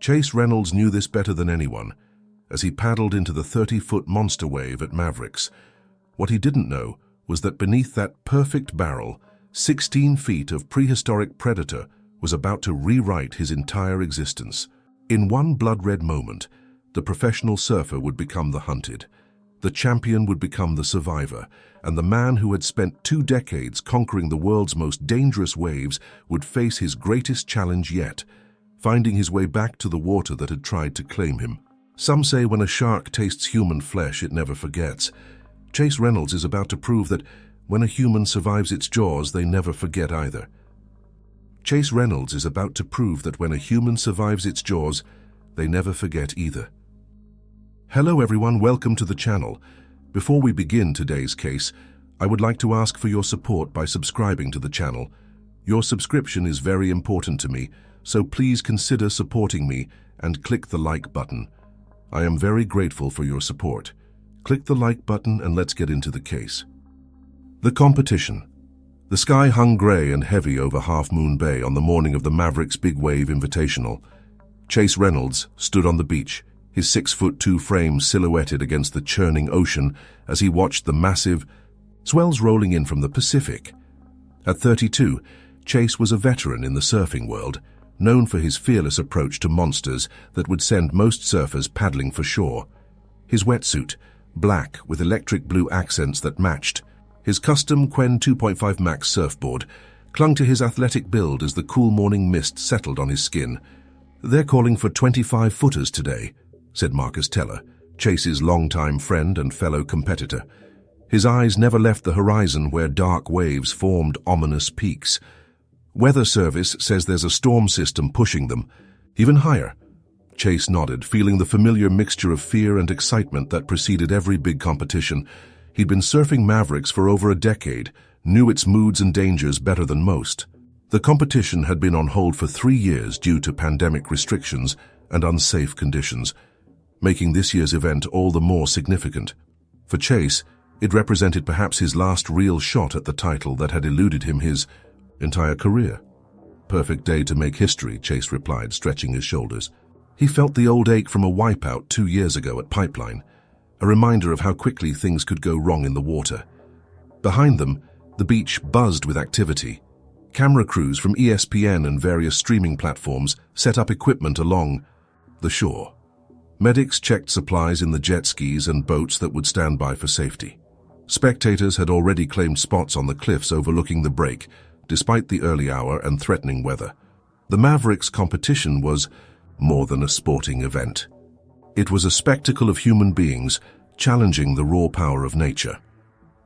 Chase Reynolds knew this better than anyone, as he paddled into the 30-foot monster wave at Mavericks. What he didn't know was that beneath that perfect barrel, 16 feet of prehistoric predator was about to rewrite his entire existence. In one blood-red moment, the professional surfer would become the hunted, the champion would become the survivor, and the man who had spent 2 decades conquering the world's most dangerous waves would face his greatest challenge yet, finding his way back to the water that had tried to claim him. Some say when a shark tastes human flesh, it never forgets. Chase Reynolds is about to prove that when a human survives its jaws, they never forget either. Chase Reynolds is about to prove that when a human survives its jaws, they never forget either. Hello everyone, welcome to the channel. Before we begin today's case, I would like to ask for your support by subscribing to the channel. Your subscription is very important to me, so please consider supporting me and click the like button. I am very grateful for your support. Click the like button and let's get into the case. The competition. The sky hung gray and heavy over Half Moon Bay on the morning of the Mavericks Big Wave Invitational. Chase Reynolds stood on the beach, his 6'2" frame silhouetted against the churning ocean as he watched the massive swells rolling in from the Pacific. At 32, Chase was a veteran in the surfing world, known for his fearless approach to monsters that would send most surfers paddling for shore. His wetsuit, black with electric blue accents that matched, his custom Quen 2.5 Max surfboard, clung to his athletic build as the cool morning mist settled on his skin. "They're calling for 25-footers today," said Marcus Teller, Chase's longtime friend and fellow competitor. His eyes never left the horizon where dark waves formed ominous peaks. "Weather Service says there's a storm system pushing them. Even higher." Chase nodded, feeling the familiar mixture of fear and excitement that preceded every big competition. He'd been surfing Mavericks for over a decade, knew its moods and dangers better than most. The competition had been on hold for 3 years due to pandemic restrictions and unsafe conditions, making this year's event all the more significant. For Chase, it represented perhaps his last real shot at the title that had eluded him his entire career. "Perfect day to make history," Chase replied, stretching his shoulders. He felt the old ache from a wipeout 2 years ago at Pipeline, a reminder of how quickly things could go wrong in the water. Behind them, the beach buzzed with activity. Camera crews from ESPN and various streaming platforms set up equipment along the shore. Medics checked supplies in the jet skis and boats that would stand by for safety. Spectators had already claimed spots on the cliffs overlooking the break, despite the early hour and threatening weather. The Mavericks competition was more than a sporting event. It was a spectacle of human beings challenging the raw power of nature.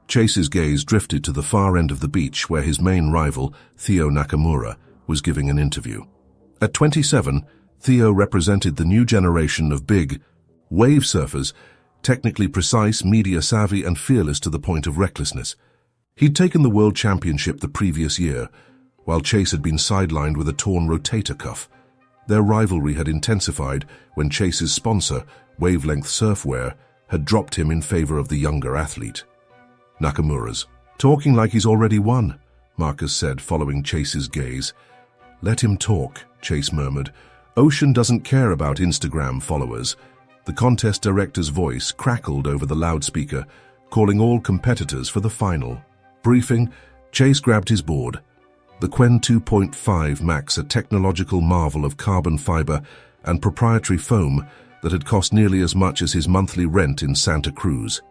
Chase's gaze drifted to the far end of the beach where his main rival, Theo Nakamura, was giving an interview. At 27, Theo represented the new generation of big wave surfers, technically precise, media-savvy, and fearless to the point of recklessness. He'd taken the World Championship the previous year, while Chase had been sidelined with a torn rotator cuff. Their rivalry had intensified when Chase's sponsor, Wavelength Surfwear, had dropped him in favor of the younger athlete. Nakamura's talking like he's already won, Marcus said, following Chase's gaze. "Let him talk," Chase murmured. "Ocean doesn't care about Instagram followers." The contest director's voice crackled over the loudspeaker, calling all competitors for the final. Briefing, Chase grabbed his board. The Quen 2.5 Max, a technological marvel of carbon fiber and proprietary foam that had cost nearly as much as his monthly rent in Santa Cruz.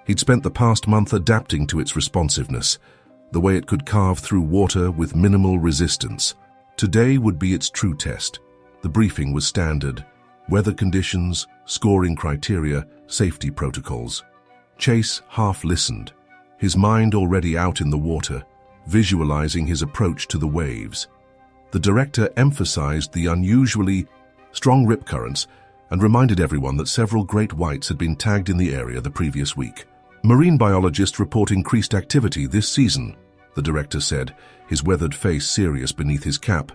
He'd spent the past month adapting to its responsiveness, the way it could carve through water with minimal resistance. Today would be its true test. The briefing was standard: weather conditions, scoring criteria, safety protocols. Chase half listened, his mind already out in the water, visualizing his approach to the waves. The director emphasized the unusually strong rip currents and reminded everyone that several great whites had been tagged in the area the previous week. "Marine biologists report increased activity this season," the director said, his weathered face serious beneath his cap.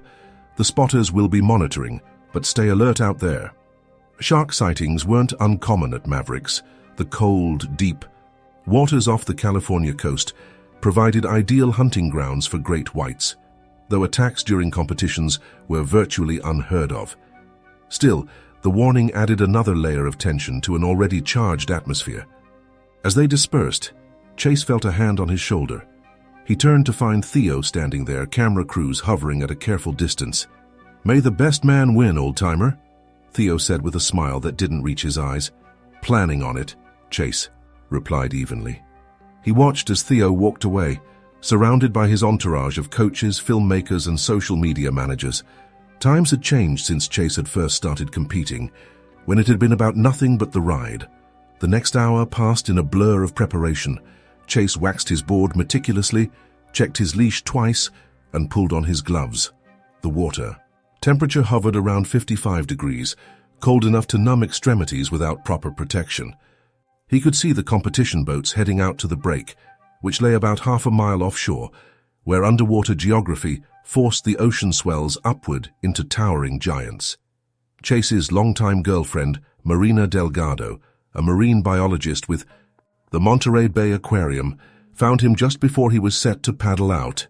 "The spotters will be monitoring, but stay alert out there." Shark sightings weren't uncommon at Mavericks. The cold, deep waters off the California coast provided ideal hunting grounds for great whites, though attacks during competitions were virtually unheard of. Still, the warning added another layer of tension to an already charged atmosphere. As they dispersed, Chase felt a hand on his shoulder. He turned to find Theo standing there, camera crews hovering at a careful distance. "May the best man win, old-timer," Theo said with a smile that didn't reach his eyes. "Planning on it," Chase replied evenly. He watched as Theo walked away, surrounded by his entourage of coaches, filmmakers, and social media managers. Times had changed since Chase had first started competing, when it had been about nothing but the ride. The next hour passed in a blur of preparation. Chase waxed his board meticulously, checked his leash twice, and pulled on his gloves. The water. Temperature hovered around 55 degrees, cold enough to numb extremities without proper protection. He could see the competition boats heading out to the break, which lay about half a mile offshore, where underwater geography forced the ocean swells upward into towering giants. Chase's longtime girlfriend, Marina Delgado, a marine biologist with the Monterey Bay Aquarium, found him just before he was set to paddle out.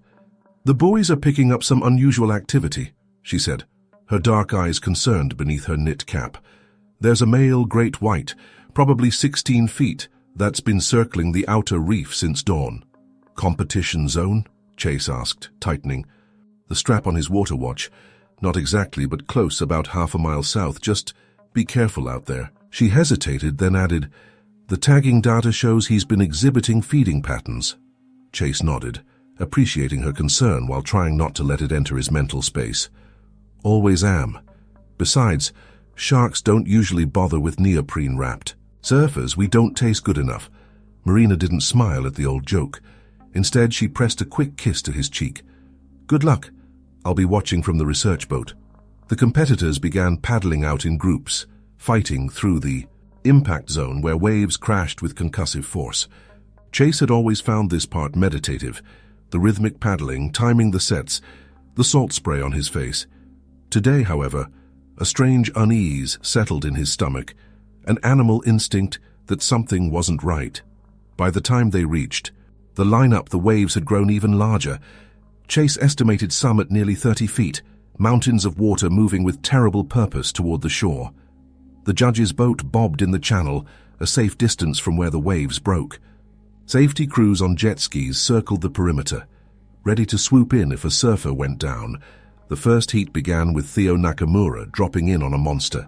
"The buoys are picking up some unusual activity," she said, her dark eyes concerned beneath her knit cap. "There's a male great white, probably 16 feet, that's been circling the outer reef since dawn." "Competition zone?" Chase asked, tightening the strap on his water watch. "Not exactly, but close, about half a mile south. Just be careful out there." She hesitated, then added, "The tagging data shows he's been exhibiting feeding patterns." Chase nodded, appreciating her concern while trying not to let it enter his mental space. "Always am. Besides, sharks don't usually bother with neoprene wrapped. Surfers, we don't taste good enough." Marina didn't smile at the old joke. Instead, she pressed a quick kiss to his cheek. "Good luck. I'll be watching from the research boat." The competitors began paddling out in groups, fighting through the impact zone where waves crashed with concussive force. Chase had always found this part meditative, the rhythmic paddling, timing the sets, the salt spray on his face. Today, however, a strange unease settled in his stomach, an animal instinct that something wasn't right. By the time they reached the lineup, the waves had grown even larger. Chase estimated some at nearly 30 feet, mountains of water moving with terrible purpose toward the shore. The judge's boat bobbed in the channel, a safe distance from where the waves broke. Safety crews on jet skis circled the perimeter, ready to swoop in if a surfer went down. The first heat began with Theo Nakamura dropping in on a monster.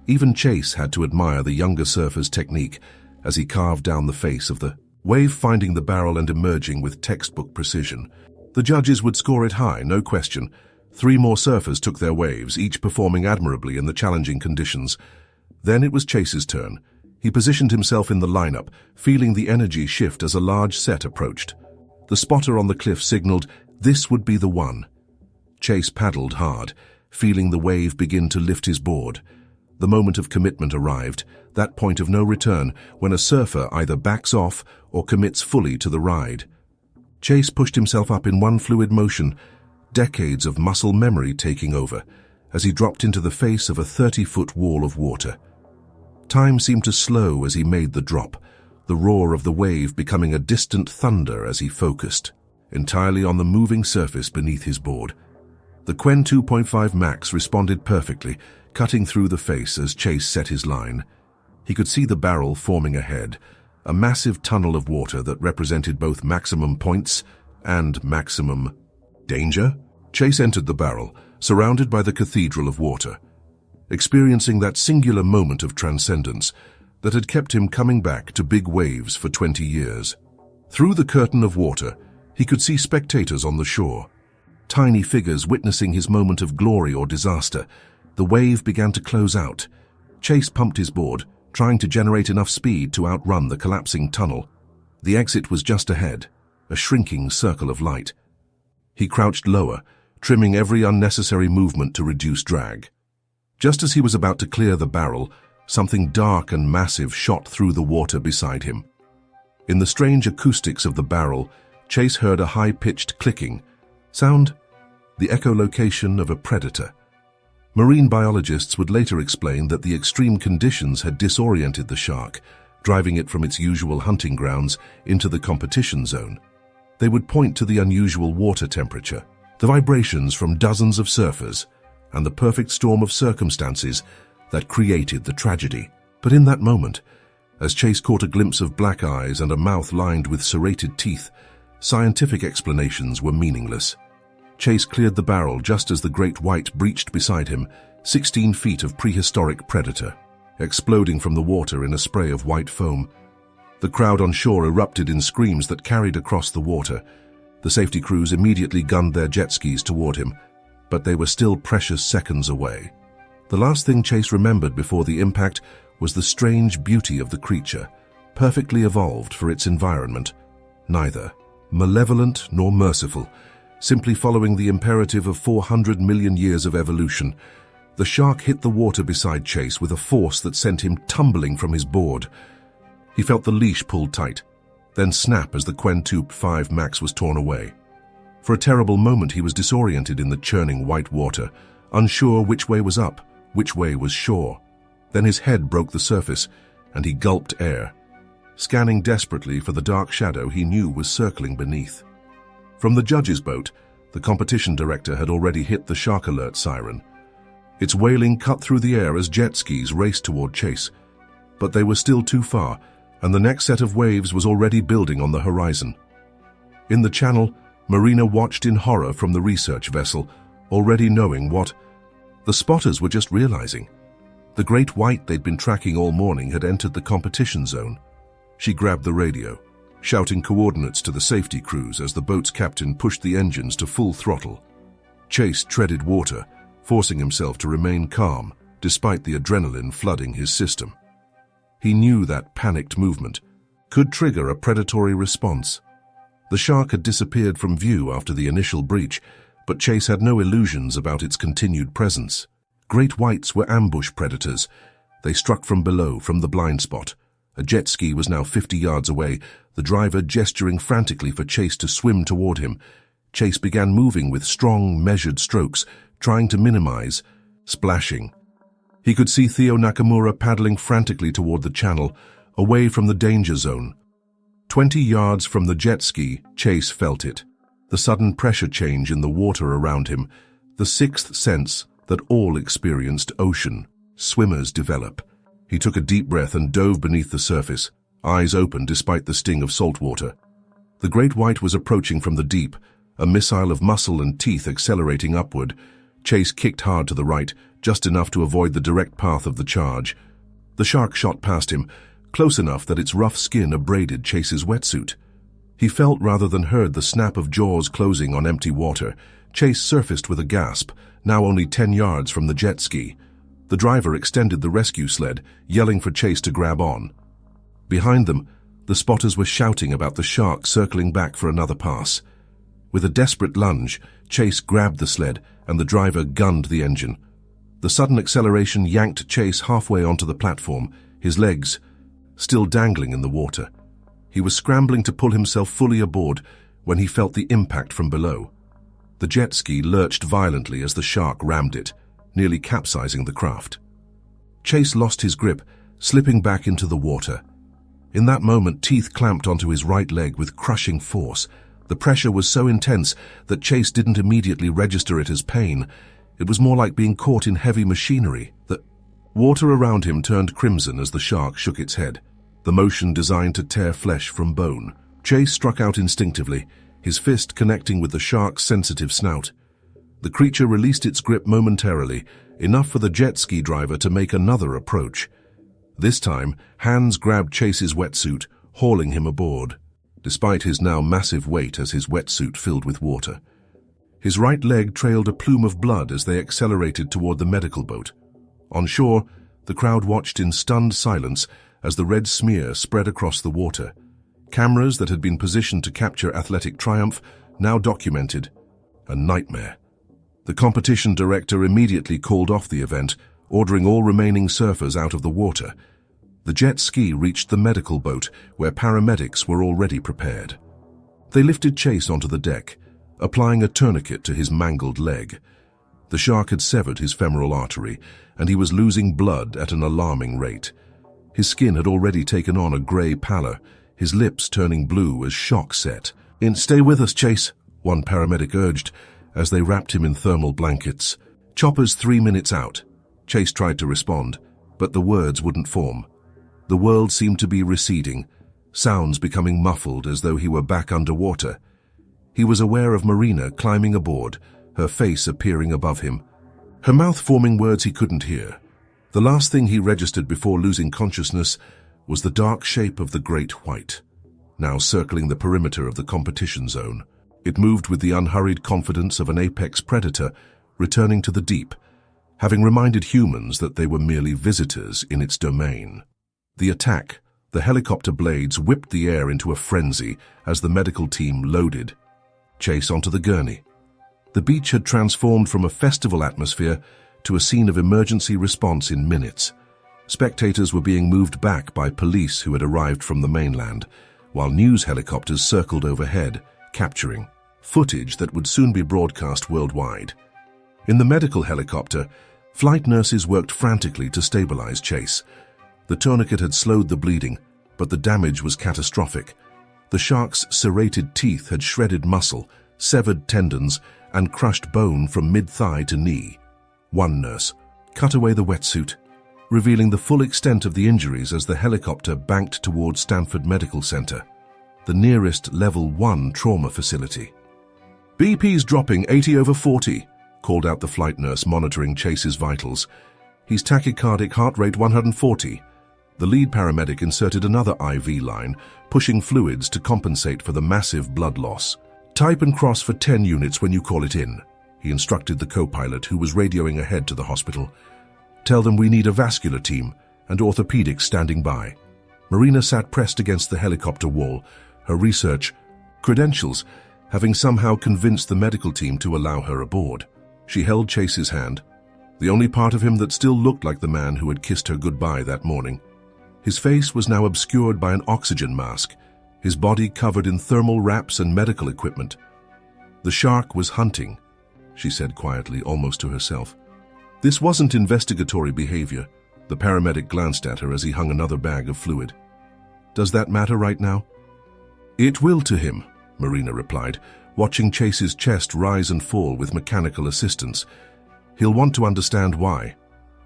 Even Chase had to admire the younger surfer's technique as he carved down the face of the wave, finding the barrel and emerging with textbook precision. The judges would score it high, no question. 3 more surfers took their waves, each performing admirably in the challenging conditions. Then it was Chase's turn. He positioned himself in the lineup, feeling the energy shift as a large set approached. The spotter on the cliff signaled this would be the one. Chase paddled hard, feeling the wave begin to lift his board. The moment of commitment arrived, that point of no return when a surfer either backs off or commits fully to the ride. Chase pushed himself up in one fluid motion, decades of muscle memory taking over, as he dropped into the face of a 30-foot wall of water. Time seemed to slow as he made the drop, the roar of the wave becoming a distant thunder as he focused, entirely on the moving surface beneath his board. The Quen 2.5 Max responded perfectly, cutting through the face as Chase set his line. He could see the barrel forming ahead, a massive tunnel of water that represented both maximum points and maximum danger. Chase entered the barrel, surrounded by the cathedral of water, experiencing that singular moment of transcendence that had kept him coming back to big waves for 20 years. Through the curtain of water, he could see spectators on the shore, tiny figures witnessing his moment of glory or disaster. The wave began to close out. Chase pumped his board, trying to generate enough speed to outrun the collapsing tunnel. The exit was just ahead, a shrinking circle of light. He crouched lower, trimming every unnecessary movement to reduce drag. Just as he was about to clear the barrel, something dark and massive shot through the water beside him. In the strange acoustics of the barrel, Chase heard a high-pitched clicking sound, the echolocation of a predator. Marine biologists would later explain that the extreme conditions had disoriented the shark, driving it from its usual hunting grounds into the competition zone. They would point to the unusual water temperature, the vibrations from dozens of surfers, and the perfect storm of circumstances that created the tragedy. But in that moment, as Chase caught a glimpse of black eyes and a mouth lined with serrated teeth, scientific explanations were meaningless. Chase cleared the barrel just as the great white breached beside him, 16 feet of prehistoric predator, exploding from the water in a spray of white foam. The crowd on shore erupted in screams that carried across the water. The safety crews immediately gunned their jet skis toward him, but they were still precious seconds away. The last thing Chase remembered before the impact was the strange beauty of the creature, perfectly evolved for its environment, neither malevolent nor merciful, simply following the imperative of 400 million years of evolution. The shark hit the water beside Chase with a force that sent him tumbling from his board. He felt the leash pulled tight, then snap as the Quentoup 5 Max was torn away. For a terrible moment he was disoriented in the churning white water, unsure which way was up, which way was shore. Then his head broke the surface, and he gulped air, scanning desperately for the dark shadow he knew was circling beneath. From the judge's boat, the competition director had already hit the shark alert siren. Its wailing cut through the air as jet skis raced toward Chase, but they were still too far, and the next set of waves was already building on the horizon. In the channel, Marina watched in horror from the research vessel, already knowing what the spotters were just realizing. The great white they'd been tracking all morning had entered the competition zone. She grabbed the radio, shouting coordinates to the safety crews as the boat's captain pushed the engines to full throttle. Chase treaded water, forcing himself to remain calm despite the adrenaline flooding his system. He knew that panicked movement could trigger a predatory response. The shark had disappeared from view after the initial breach, but Chase had no illusions about its continued presence. Great whites were ambush predators. They struck from below, from the blind spot. A jet ski was now 50 yards away, the driver gesturing frantically for Chase to swim toward him. Chase began moving with strong, measured strokes, trying to minimize, splashing. He could see Theo Nakamura paddling frantically toward the channel, away from the danger zone. 20 yards from the jet ski, Chase felt it. The sudden pressure change in the water around him, the sixth sense that all experienced ocean swimmers develop. He took a deep breath and dove beneath the surface, eyes open despite the sting of salt water. The great white was approaching from the deep, a missile of muscle and teeth accelerating upward. Chase kicked hard to the right, just enough to avoid the direct path of the charge. The shark shot past him, close enough that its rough skin abraded Chase's wetsuit. He felt rather than heard the snap of jaws closing on empty water. Chase surfaced with a gasp, now only 10 yards from the jet ski. The driver extended the rescue sled, yelling for Chase to grab on. Behind them, the spotters were shouting about the shark circling back for another pass. With a desperate lunge, Chase grabbed the sled, and the driver gunned the engine. The sudden acceleration yanked Chase halfway onto the platform, his legs still dangling in the water. He was scrambling to pull himself fully aboard when he felt the impact from below. The jet ski lurched violently as the shark rammed it, nearly capsizing the craft. Chase lost his grip, slipping back into the water. In that moment, teeth clamped onto his right leg with crushing force. The pressure was so intense that Chase didn't immediately register it as pain. It was more like being caught in heavy machinery. The water around him turned crimson as the shark shook its head, the motion designed to tear flesh from bone. Chase struck out instinctively, his fist connecting with the shark's sensitive snout. The creature released its grip momentarily, enough for the jet ski driver to make another approach. This time, hands grabbed Chase's wetsuit, hauling him aboard, despite his now massive weight as his wetsuit filled with water. His right leg trailed a plume of blood as they accelerated toward the medical boat. On shore, the crowd watched in stunned silence as the red smear spread across the water. Cameras that had been positioned to capture athletic triumph now documented a nightmare. The competition director immediately called off the event, ordering all remaining surfers out of the water. The jet ski reached the medical boat, where paramedics were already prepared. They lifted Chase onto the deck, applying a tourniquet to his mangled leg. The shark had severed his femoral artery, and he was losing blood at an alarming rate. His skin had already taken on a gray pallor, his lips turning blue as shock set. "Stay with us, Chase," one paramedic urged, as they wrapped him in thermal blankets. "Chopper's 3 minutes out." Chase tried to respond, but the words wouldn't form. The world seemed to be receding, sounds becoming muffled as though he were back underwater. He was aware of Marina climbing aboard, her face appearing above him, her mouth forming words he couldn't hear. The last thing he registered before losing consciousness was the dark shape of the Great White, now circling the perimeter of the competition zone. It moved with the unhurried confidence of an apex predator returning to the deep, having reminded humans that they were merely visitors in its domain. The attack, the helicopter blades whipped the air into a frenzy as the medical team loaded. Chase onto the gurney. The beach had transformed from a festival atmosphere to a scene of emergency response in minutes. Spectators were being moved back by police who had arrived from the mainland, while news helicopters circled overhead, capturing footage that would soon be broadcast worldwide. In the medical helicopter, flight nurses worked frantically to stabilize Chase. The tourniquet had slowed the bleeding, but the damage was catastrophic. The shark's serrated teeth had shredded muscle, severed tendons, and crushed bone from mid-thigh to knee. One nurse cut away the wetsuit, revealing the full extent of the injuries as the helicopter banked towards Stanford Medical Center, the nearest Level 1 trauma facility. "BP's dropping 80/40, called out the flight nurse monitoring Chase's vitals. "He's tachycardic, heart rate 140. The lead paramedic inserted another IV line, pushing fluids to compensate for the massive blood loss. "Type and cross for 10 units when you call it in," he instructed the co-pilot who was radioing ahead to the hospital. "Tell them we need a vascular team and orthopedics standing by." Marina sat pressed against the helicopter wall, her research credentials having somehow convinced the medical team to allow her aboard. She held Chase's hand, the only part of him that still looked like the man who had kissed her goodbye that morning. His face was now obscured by an oxygen mask, his body covered in thermal wraps and medical equipment. "The shark was hunting," she said quietly, almost to herself. This wasn't investigatory behavior. The paramedic glanced at her as he hung another bag of fluid. "Does that matter right now?" "It will to him," Marina replied, watching Chase's chest rise and fall with mechanical assistance. "He'll want to understand why."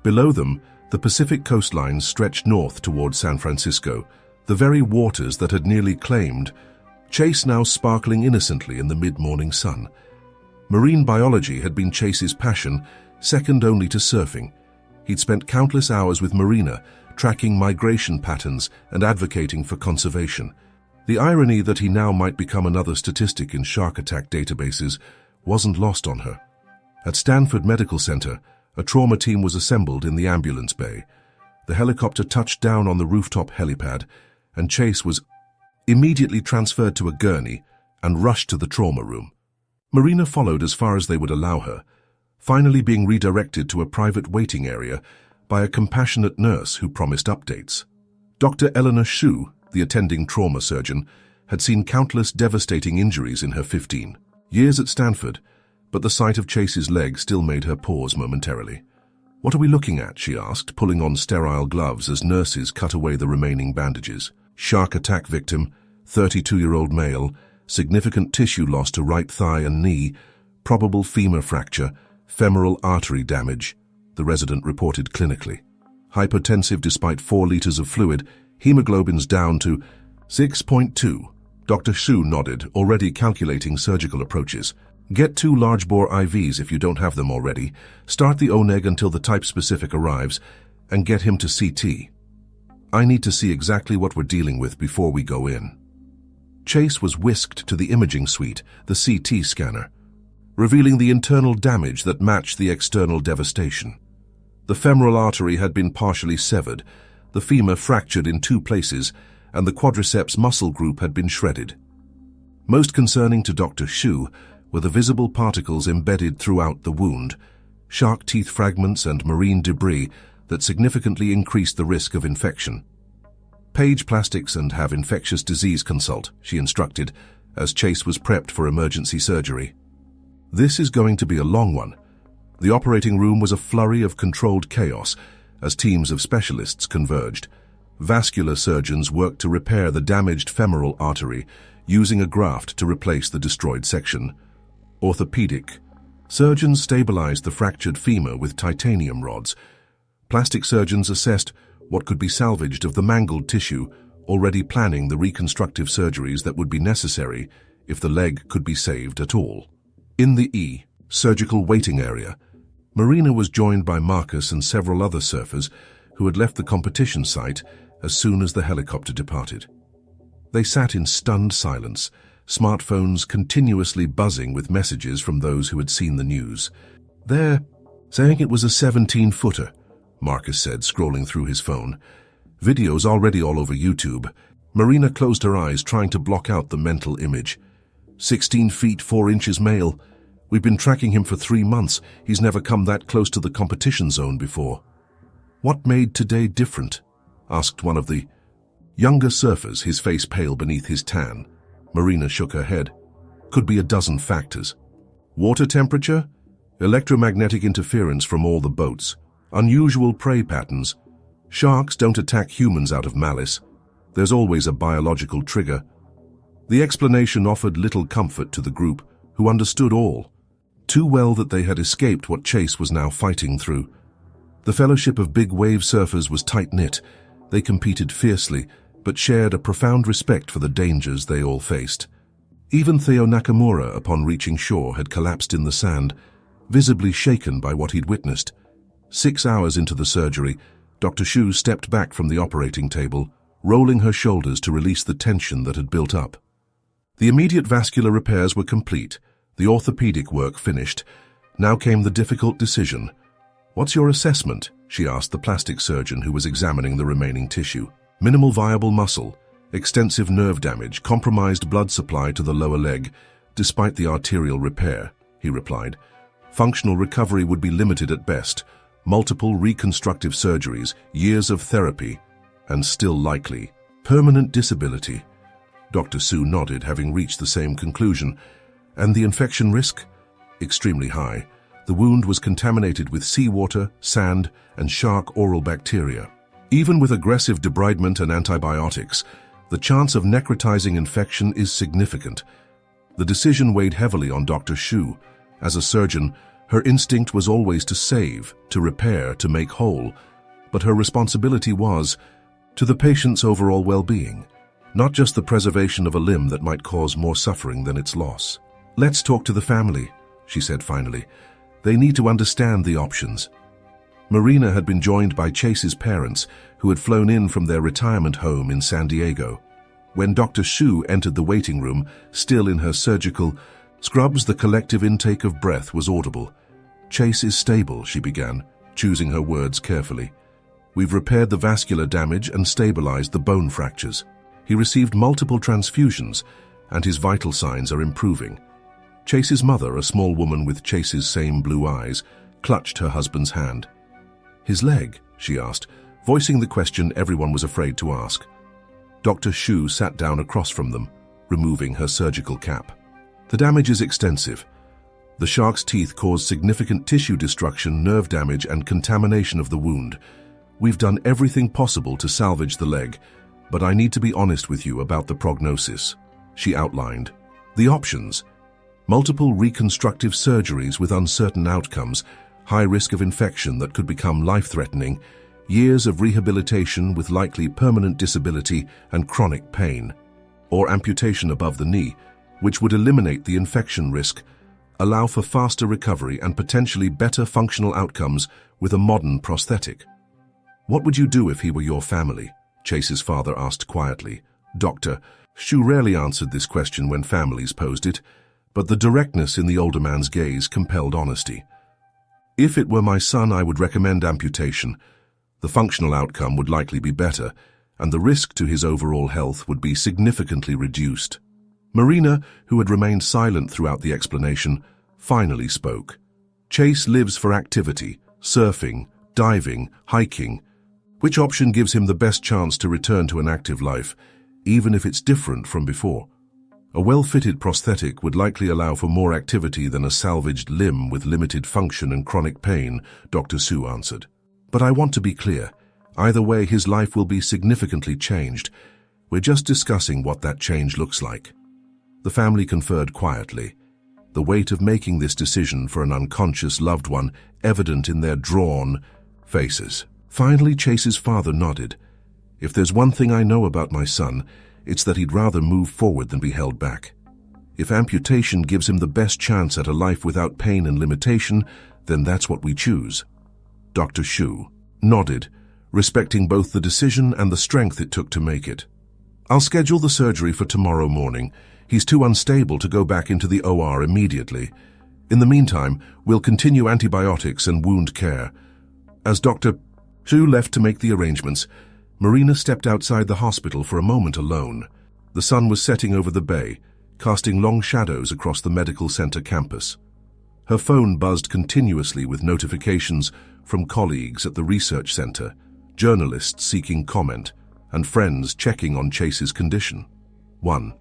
Below them, the Pacific coastline stretched north toward San Francisco, the very waters that had nearly claimed Chase, now sparkling innocently in the mid-morning sun. Marine biology had been Chase's passion, second only to surfing. He'd spent countless hours with Marina, tracking migration patterns and advocating for conservation. The irony that he now might become another statistic in shark attack databases wasn't lost on her. At Stanford Medical Center, a trauma team was assembled in the ambulance bay. The helicopter touched down on the rooftop helipad, and Chase was immediately transferred to a gurney and rushed to the trauma room. Marina followed as far as they would allow her, finally being redirected to a private waiting area by a compassionate nurse who promised updates. Dr. Eleanor Hsu, the attending trauma surgeon, had seen countless devastating injuries in her 15 years at Stanford, but the sight of Chase's leg still made her pause momentarily. "What are we looking at?" she asked, pulling on sterile gloves as nurses cut away the remaining bandages. "Shark attack victim, 32-year-old male, significant tissue loss to right thigh and knee, probable femur fracture, femoral artery damage," the resident reported clinically. "Hypotensive despite 4 liters of fluid, hemoglobin's down to 6.2. Dr. Hsu nodded, already calculating surgical approaches. "Get 2 large-bore IVs if you don't have them already. Start the ONEG until the type-specific arrives, and get him to CT. I need to see exactly what we're dealing with before we go in." Chase was whisked to the imaging suite, the CT scanner, revealing the internal damage that matched the external devastation. The femoral artery had been partially severed, the femur fractured in 2 places, and the quadriceps muscle group had been shredded. Most concerning to Dr. Hsu were the visible particles embedded throughout the wound, shark teeth fragments and marine debris that significantly increased the risk of infection. "Page plastics and have infectious disease consult," she instructed, as Chase was prepped for emergency surgery. This is going to be a long one. The operating room was a flurry of controlled chaos as teams of specialists converged. Vascular surgeons worked to repair the damaged femoral artery, using a graft to replace the destroyed section. Orthopedic Surgeons stabilized the fractured femur with titanium rods. Plastic surgeons assessed what could be salvaged of the mangled tissue, already planning the reconstructive surgeries that would be necessary if the leg could be saved at all. In the surgical waiting area, Marina was joined by Marcus and several other surfers who had left the competition site as soon as the helicopter departed. They sat in stunned silence, smartphones continuously buzzing with messages from those who had seen the news. "They're saying it was a 17-footer, Marcus said, scrolling through his phone. "Videos already all over YouTube." Marina closed her eyes, trying to block out the mental image. 16 feet 4 inches male. We've been tracking him for 3 months. He's never come that close to the competition zone before. "What made today different?" asked one of the younger surfers, his face pale beneath his tan. Marina shook her head. "Could be a dozen factors. Water temperature, electromagnetic interference from all the boats, unusual prey patterns. Sharks don't attack humans out of malice. There's always a biological trigger." The explanation offered little comfort to the group, who understood all too well that they had escaped what Chase was now fighting through. The fellowship of big wave surfers was tight-knit. They competed fiercely, but shared a profound respect for the dangers they all faced. Even Theo Nakamura, upon reaching shore, had collapsed in the sand, visibly shaken by what he'd witnessed. 6 hours into the surgery, Dr. Shu stepped back from the operating table, rolling her shoulders to release the tension that had built up. The immediate vascular repairs were complete, the orthopedic work finished. Now came the difficult decision. "What's your assessment?" she asked the plastic surgeon who was examining the remaining tissue. "Minimal viable muscle, extensive nerve damage, compromised blood supply to the lower leg, despite the arterial repair," he replied. "Functional recovery would be limited at best. Multiple reconstructive surgeries, years of therapy, and still likely permanent disability." Dr. Su nodded, having reached the same conclusion. "And the infection risk?" "Extremely high. The wound was contaminated with seawater, sand, and shark oral bacteria. Even with aggressive debridement and antibiotics, the chance of necrotizing infection is significant." The decision weighed heavily on Dr. Shu. As a surgeon, her instinct was always to save, to repair, to make whole, but her responsibility was to the patient's overall well-being, not just the preservation of a limb that might cause more suffering than its loss. "Let's talk to the family," she said finally. "They need to understand the options." Marina had been joined by Chase's parents, who had flown in from their retirement home in San Diego. When Dr. Shu entered the waiting room, still in her surgical scrubs, the collective intake of breath was audible. "Chase is stable," she began, choosing her words carefully. "We've repaired the vascular damage and stabilized the bone fractures. He received multiple transfusions, and his vital signs are improving." Chase's mother, a small woman with Chase's same blue eyes, clutched her husband's hand. "His leg?" she asked, voicing the question everyone was afraid to ask. Dr. Shu sat down across from them, removing her surgical cap. "The damage is extensive. The shark's teeth caused significant tissue destruction, nerve damage, and contamination of the wound. We've done everything possible to salvage the leg, but I need to be honest with you about the prognosis," she outlined. "The options: multiple reconstructive surgeries with uncertain outcomes, high risk of infection that could become life-threatening, years of rehabilitation with likely permanent disability and chronic pain, or amputation above the knee, which would eliminate the infection risk, allow for faster recovery and potentially better functional outcomes with a modern prosthetic." "What would you do if he were your family?" Chase's father asked quietly. Dr. Shu rarely answered this question when families posed it, but the directness in the older man's gaze compelled honesty. "If it were my son, I would recommend amputation. The functional outcome would likely be better, and the risk to his overall health would be significantly reduced." Marina, who had remained silent throughout the explanation, finally spoke. "Chase lives for activity, surfing, diving, hiking. Which option gives him the best chance to return to an active life, even if it's different from before?" "A well-fitted prosthetic would likely allow for more activity than a salvaged limb with limited function and chronic pain," Dr. Su answered. "But I want to be clear. Either way, his life will be significantly changed. We're just discussing what that change looks like." The family conferred quietly. the weight of making this decision for an unconscious loved one evident in their drawn faces. Finally, Chase's father nodded. "If there's one thing I know about my son, it's that he'd rather move forward than be held back. If amputation gives him the best chance at a life without pain and limitation, then that's what we choose." Dr. Shu nodded, respecting both the decision and the strength it took to make it. "I'll schedule the surgery for tomorrow morning. He's too unstable to go back into the OR immediately. In the meantime, we'll continue antibiotics and wound care." As Dr. Shu left to make the arrangements, Marina stepped outside the hospital for a moment alone. The sun was setting over the bay, casting long shadows across the medical center campus. Her phone buzzed continuously with notifications from colleagues at the research center, journalists seeking comment, and friends checking on Chase's condition. One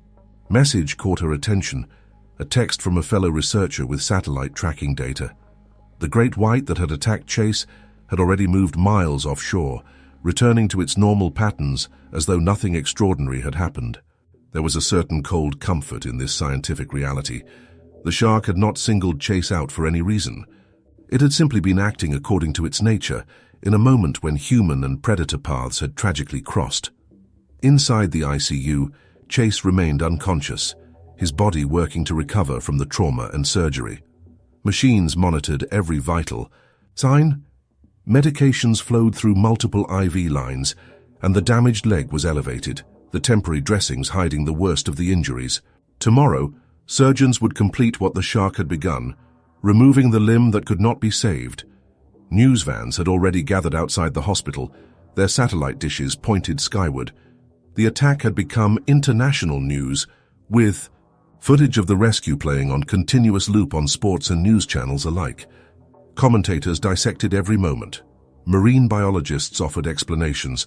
message caught her attention, a text from a fellow researcher with satellite tracking data. The great white that had attacked Chase had already moved miles offshore, returning to its normal patterns as though nothing extraordinary had happened. There was a certain cold comfort in this scientific reality. The shark had not singled Chase out for any reason. It had simply been acting according to its nature, in a moment when human and predator paths had tragically crossed. Inside the ICU, Chase remained unconscious, his body working to recover from the trauma and surgery. Machines monitored every vital sign. Medications flowed through multiple IV lines, and the damaged leg was elevated, the temporary dressings hiding the worst of the injuries. Tomorrow, surgeons would complete what the shark had begun, removing the limb that could not be saved. News vans had already gathered outside the hospital, their satellite dishes pointed skyward. The attack had become international news, with footage of the rescue playing on continuous loop on sports and news channels alike. Commentators dissected every moment. Marine biologists offered explanations,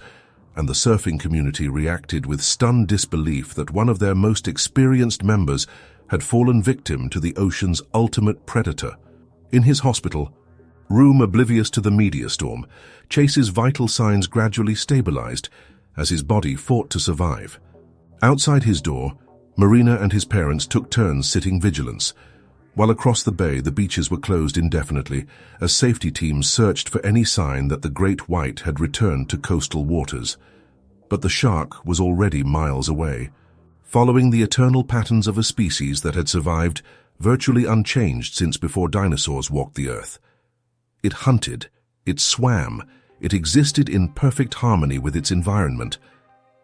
and the surfing community reacted with stunned disbelief that one of their most experienced members had fallen victim to the ocean's ultimate predator. In his hospital room, oblivious to the media storm, Chase's vital signs gradually stabilized as his body fought to survive. Outside his door, Marina and his parents took turns sitting vigilance, while across the bay the beaches were closed indefinitely as safety teams searched for any sign that the great white had returned to coastal waters. But the shark was already miles away, following the eternal patterns of a species that had survived virtually unchanged since before dinosaurs walked the earth. It hunted, it swam, it existed in perfect harmony with its environment,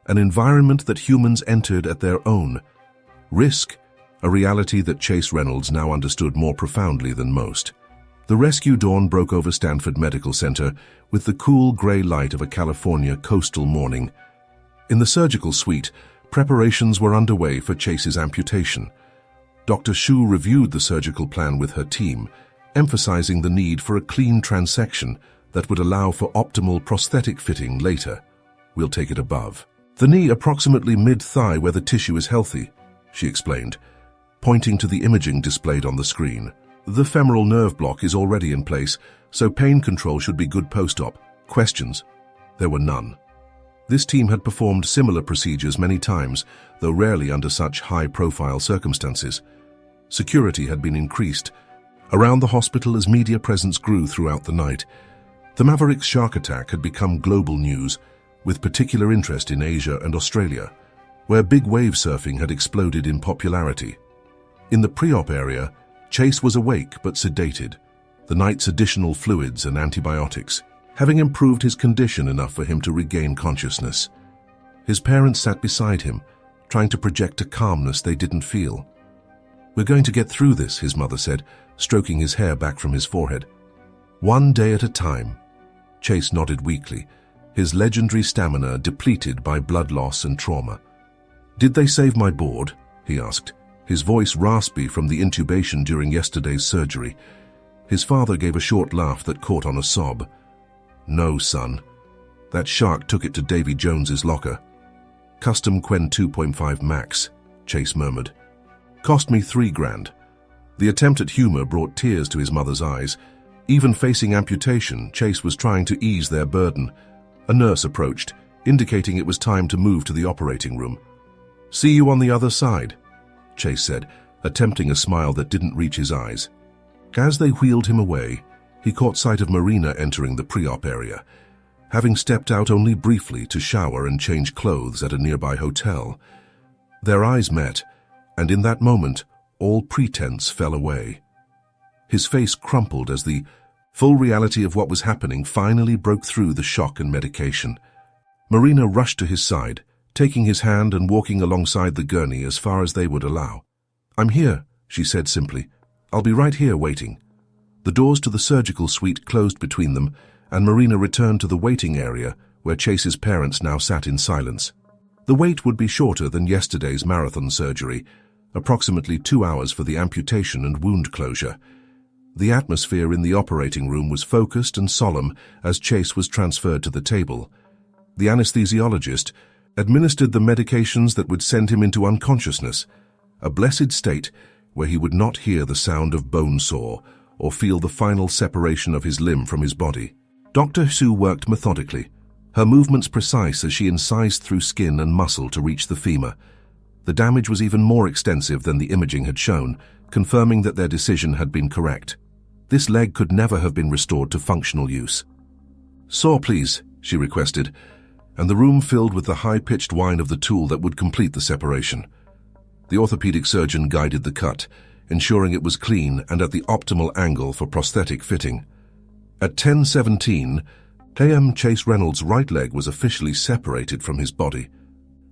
an environment that humans entered at their own risk, a reality that Chase Reynolds now understood more profoundly than most. The rescue dawn broke over Stanford Medical Center with the cool gray light of a California coastal morning. In the surgical suite, preparations were underway for Chase's amputation. Dr. Shu reviewed the surgical plan with her team, emphasizing the need for a clean transection that would allow for optimal prosthetic fitting later. "We'll take it above the knee, approximately mid-thigh where the tissue is healthy," she explained, pointing to the imaging displayed on the screen. "The femoral nerve block is already in place, so pain control should be good post-op. Questions?" There were none. This team had performed similar procedures many times, though rarely under such high-profile circumstances. Security had been increased around the hospital as media presence grew throughout the night. The Mavericks shark attack had become global news, with particular interest in Asia and Australia, where big wave surfing had exploded in popularity. In the pre-op area, Chase was awake but sedated, the night's additional fluids and antibiotics having improved his condition enough for him to regain consciousness. His parents sat beside him, trying to project a calmness they didn't feel. "We're going to get through this," his mother said, stroking his hair back from his forehead. "One day at a time." Chase nodded weakly, his legendary stamina depleted by blood loss and trauma. "Did they save my board?" he asked, his voice raspy from the intubation during yesterday's surgery. His father gave a short laugh that caught on a sob. "No, son. That shark took it to Davy Jones's locker. Custom Quen 2.5 Max," Chase murmured. "Cost me $3,000. The attempt at humor brought tears to his mother's eyes. Even facing amputation, Chase was trying to ease their burden. A nurse approached, indicating it was time to move to the operating room. "See you on the other side," Chase said, attempting a smile that didn't reach his eyes. As they wheeled him away, he caught sight of Marina entering the pre-op area, having stepped out only briefly to shower and change clothes at a nearby hotel. Their eyes met, and in that moment, all pretense fell away. His face crumpled as the full reality of what was happening finally broke through the shock and medication. Marina rushed to his side, taking his hand and walking alongside the gurney as far as they would allow. "I'm here," she said simply. "I'll be right here waiting." The doors to the surgical suite closed between them, and Marina returned to the waiting area where Chase's parents now sat in silence. The wait would be shorter than yesterday's marathon surgery, approximately 2 hours for the amputation and wound closure. The atmosphere in the operating room was focused and solemn as Chase was transferred to the table. The anesthesiologist administered the medications that would send him into unconsciousness, a blessed state where he would not hear the sound of bone saw or feel the final separation of his limb from his body. Dr. Sue worked methodically, her movements precise as she incised through skin and muscle to reach the femur. The damage was even more extensive than the imaging had shown, confirming that their decision had been correct. This leg could never have been restored to functional use. "Saw, please," she requested, and the room filled with the high-pitched whine of the tool that would complete the separation. The orthopedic surgeon guided the cut, ensuring it was clean and at the optimal angle for prosthetic fitting. At 10:17 a.m., Chase Reynolds' right leg was officially separated from his body.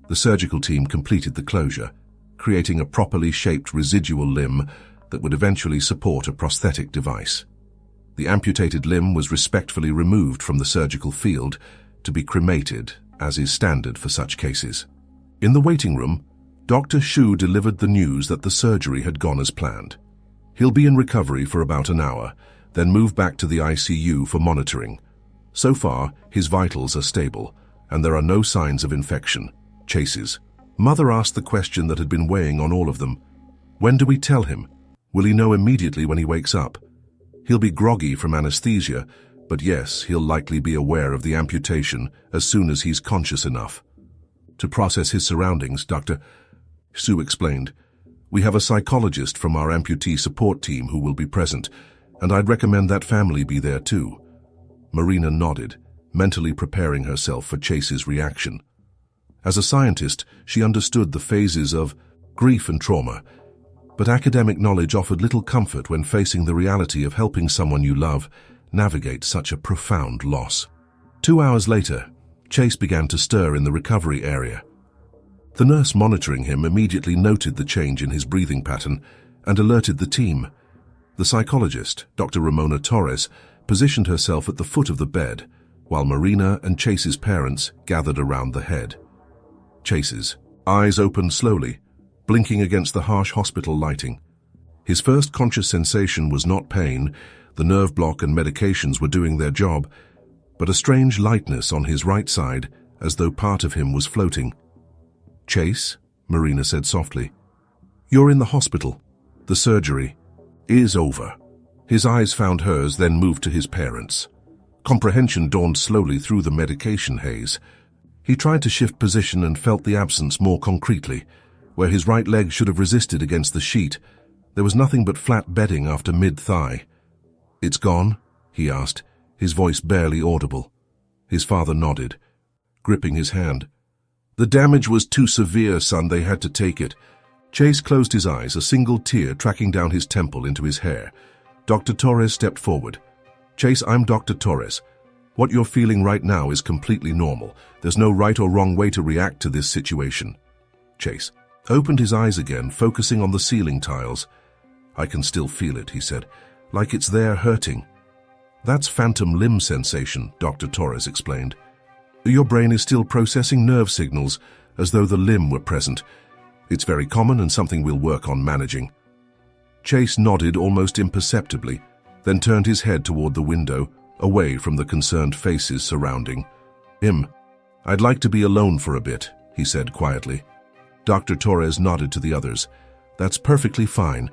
The surgical team completed the closure, creating a properly shaped residual limb that would eventually support a prosthetic device. The amputated limb was respectfully removed from the surgical field to be cremated, as is standard for such cases. In the waiting room, Dr. Shu delivered the news that the surgery had gone as planned. He'll be in recovery for about an hour, then move back to the ICU for monitoring. So far, his vitals are stable, and there are no signs of infection. Chase's mother asked the question that had been weighing on all of them. When do we tell him? Will he know immediately when he wakes up? He'll be groggy from anesthesia, but yes, he'll likely be aware of the amputation as soon as he's conscious enough. To process his surroundings, Dr. Sue explained, "We have a psychologist from our amputee support team who will be present, and I'd recommend that family be there too." Marina nodded, mentally preparing herself for Chase's reaction. As a scientist, she understood the phases of grief and trauma, but academic knowledge offered little comfort when facing the reality of helping someone you love navigate such a profound loss. 2 hours later, Chase began to stir in the recovery area. The nurse monitoring him immediately noted the change in his breathing pattern and alerted the team. The psychologist, Dr. Ramona Torres, positioned herself at the foot of the bed, while Marina and Chase's parents gathered around the head. Chase's eyes opened slowly, blinking against the harsh hospital lighting. His first conscious sensation was not pain, the nerve block and medications were doing their job, but a strange lightness on his right side, as though part of him was floating. "Chase," Marina said softly, "you're in the hospital. The surgery is over." His eyes found hers, then moved to his parents. Comprehension dawned slowly through the medication haze. He tried to shift position and felt the absence more concretely. Where his right leg should have resisted against the sheet, there was nothing but flat bedding after mid-thigh. "It's gone?" he asked, his voice barely audible. His father nodded, gripping his hand. "The damage was too severe, son. They had to take it." Chase closed his eyes, a single tear tracking down his temple into his hair. Dr. Torres stepped forward. "Chase, I'm Dr. Torres. What you're feeling right now is completely normal. There's no right or wrong way to react to this situation." Chase opened his eyes again, focusing on the ceiling tiles. "I can still feel it," he said, "like it's there hurting." "That's phantom limb sensation," Dr. Torres explained. "Your brain is still processing nerve signals as though the limb were present. It's very common and something we'll work on managing." Chase nodded almost imperceptibly, then turned his head toward the window, away from the concerned faces surrounding him. "I'd like to be alone for a bit," he said quietly. Dr. Torres nodded to the others. "That's perfectly fine.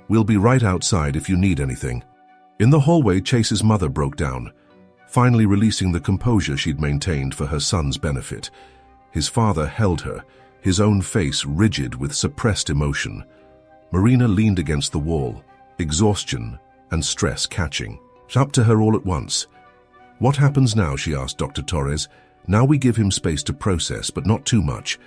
We'll be right outside if you need anything." In the hallway, Chase's mother broke down, finally releasing the composure she'd maintained for her son's benefit. His father held her, his own face rigid with suppressed emotion. Marina leaned against the wall, exhaustion and stress catching up to her all at once. "What happens now?" she asked Dr. Torres. "Now we give him space to process, but not too much.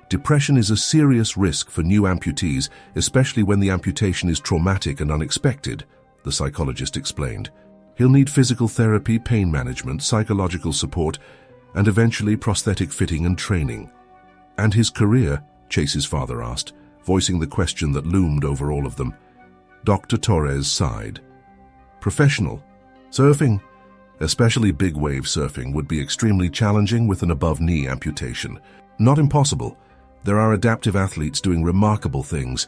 Depression is a serious risk for new amputees, especially when the amputation is traumatic and unexpected," the psychologist explained. "He'll need physical therapy, pain management, psychological support, and eventually prosthetic fitting and training." "And his career?" Chase's father asked, voicing the question that loomed over all of them. Dr. Torres sighed. "Professional. Surfing, especially big wave surfing, would be extremely challenging with an above-knee amputation. Not impossible. There are adaptive athletes doing remarkable things,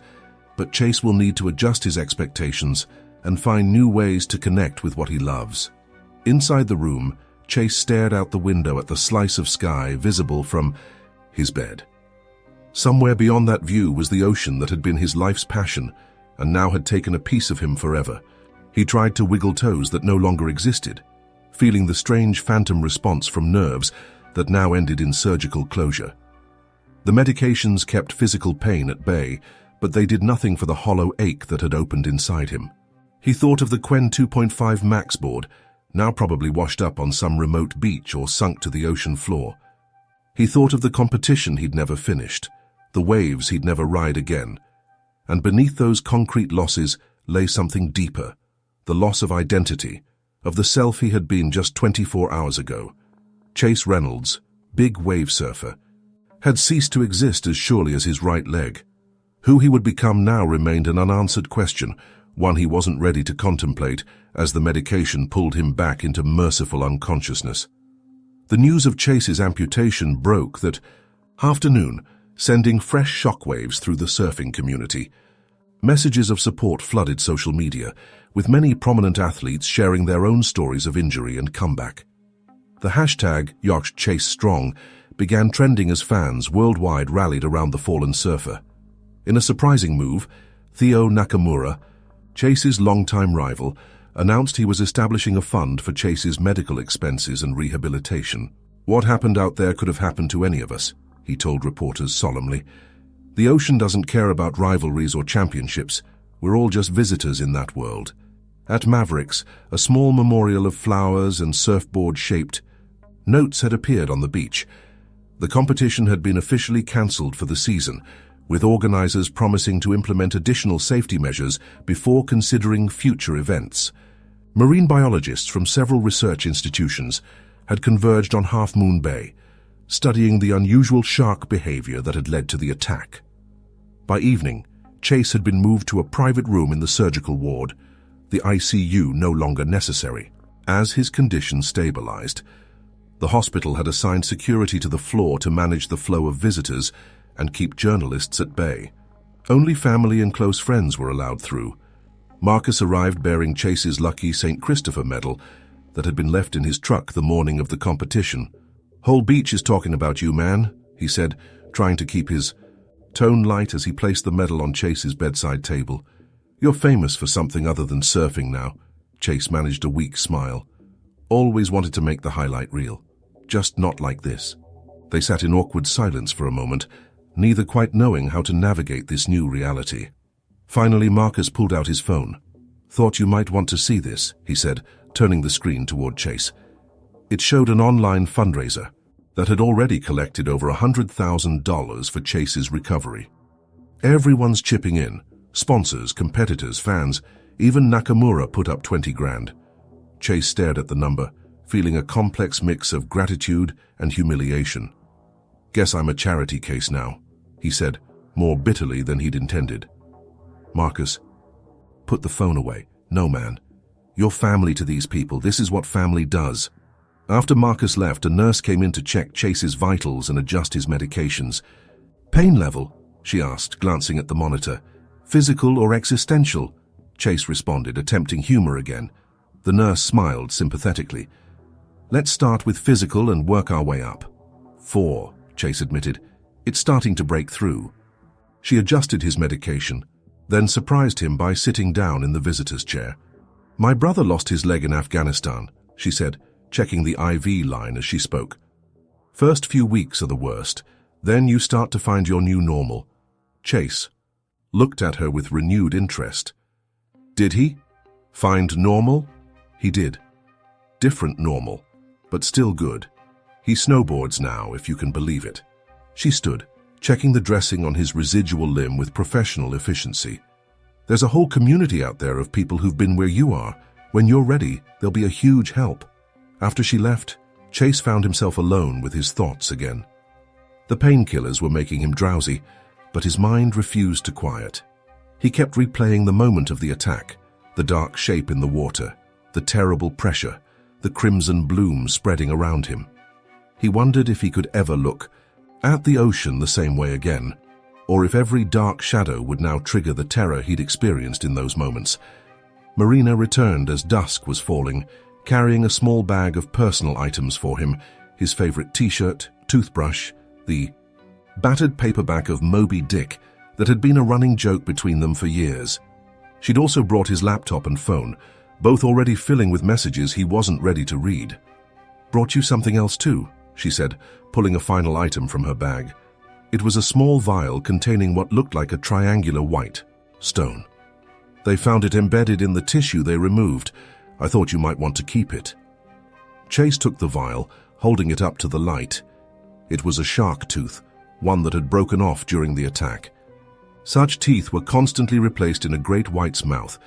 but Chase will need to adjust his expectations and find new ways to connect with what he loves." Inside the room, Chase stared out the window at the slice of sky visible from his bed. Somewhere beyond that view was the ocean that had been his life's passion and now had taken a piece of him forever. He tried to wiggle toes that no longer existed, feeling the strange phantom response from nerves that now ended in surgical closure. The medications kept physical pain at bay, but they did nothing for the hollow ache that had opened inside him. He thought of the Quen 2.5 Max board, now probably washed up on some remote beach or sunk to the ocean floor. He thought of the competition he'd never finished, the waves he'd never ride again. And beneath those concrete losses lay something deeper, the loss of identity, of the self he had been just 24 hours ago. Chase Reynolds, big wave surfer, had ceased to exist as surely as his right leg. Who he would become now remained an unanswered question, one he wasn't ready to contemplate as the medication pulled him back into merciful unconsciousness. The news of Chase's amputation broke that afternoon, sending fresh shockwaves through the surfing community. Messages of support flooded social media, with many prominent athletes sharing their own stories of injury and comeback. The hashtag #ChaseStrong began trending as fans worldwide rallied around the fallen surfer. In a surprising move, Theo Nakamura, Chase's longtime rival, announced he was establishing a fund for Chase's medical expenses and rehabilitation. "What happened out there could have happened to any of us," he told reporters solemnly. "The ocean doesn't care about rivalries or championships. We're all just visitors in that world." At Mavericks, a small memorial of flowers and surfboard-shaped notes had appeared on the beach. The competition had been officially cancelled for the season, with organizers promising to implement additional safety measures before considering future events. Marine biologists from several research institutions had converged on Half Moon Bay, studying the unusual shark behavior that had led to the attack. By evening, Chase had been moved to a private room in the surgical ward, the ICU no longer necessary. As his condition stabilized, the hospital had assigned security to the floor to manage the flow of visitors and keep journalists at bay. Only family and close friends were allowed through. Marcus arrived bearing Chase's lucky St. Christopher medal that had been left in his truck the morning of the competition. "Whole beach is talking about you, man," he said, trying to keep his tone light as he placed the medal on Chase's bedside table. "You're famous for something other than surfing now." Chase managed a weak smile. "Always wanted to make the highlight reel. Just not like this." They sat in awkward silence for a moment, neither quite knowing how to navigate this new reality. Finally, Marcus pulled out his phone. "Thought you might want to see this," he said, turning the screen toward Chase. It showed an online fundraiser that had already collected over $100,000 for Chase's recovery. Everyone's chipping in. Sponsors, competitors, fans, even Nakamura put up 20 grand. Chase stared at the number, feeling a complex mix of gratitude and humiliation. "Guess I'm a charity case now," he said, more bitterly than he'd intended. Marcus, put the phone away. "No, man. You're family to these people. This is what family does." After Marcus left, a nurse came in to check Chase's vitals and adjust his medications. "Pain level?" she asked, glancing at the monitor. "Physical or existential?" Chase responded, attempting humor again. The nurse smiled sympathetically. "Let's start with physical and work our way up." 4, Chase admitted. "It's starting to break through." She adjusted his medication, then surprised him by sitting down in the visitor's chair. "My brother lost his leg in Afghanistan," she said, checking the IV line as she spoke. "First few weeks are the worst. Then you start to find your new normal." Chase, looked at her with renewed interest. Did he? Find normal? He did. Different normal, but still good. He snowboards now, if you can believe it. She stood, checking the dressing on his residual limb with professional efficiency. There's a whole community out there of people who've been where you are. When you're ready, they'll be a huge help. After she left, Chase found himself alone with his thoughts again. The painkillers were making him drowsy, but his mind refused to quiet. He kept replaying the moment of the attack, the dark shape in the water, the terrible pressure, the crimson bloom spreading around him. He wondered if he could ever look at the ocean the same way again, or if every dark shadow would now trigger the terror he'd experienced in those moments. Marina returned as dusk was falling, carrying a small bag of personal items for him, his favorite t-shirt, toothbrush, the battered paperback of Moby Dick that had been a running joke between them for years. She'd also brought his laptop and phone, both already filling with messages he wasn't ready to read. "Brought you something else too," she said, pulling a final item from her bag. It was a small vial containing what looked like a triangular white stone. "They found it embedded in the tissue they removed. I thought you might want to keep it." Chase took the vial, holding it up to the light. It was a shark tooth, one that had broken off during the attack. Such teeth were constantly replaced in a great white's mouth,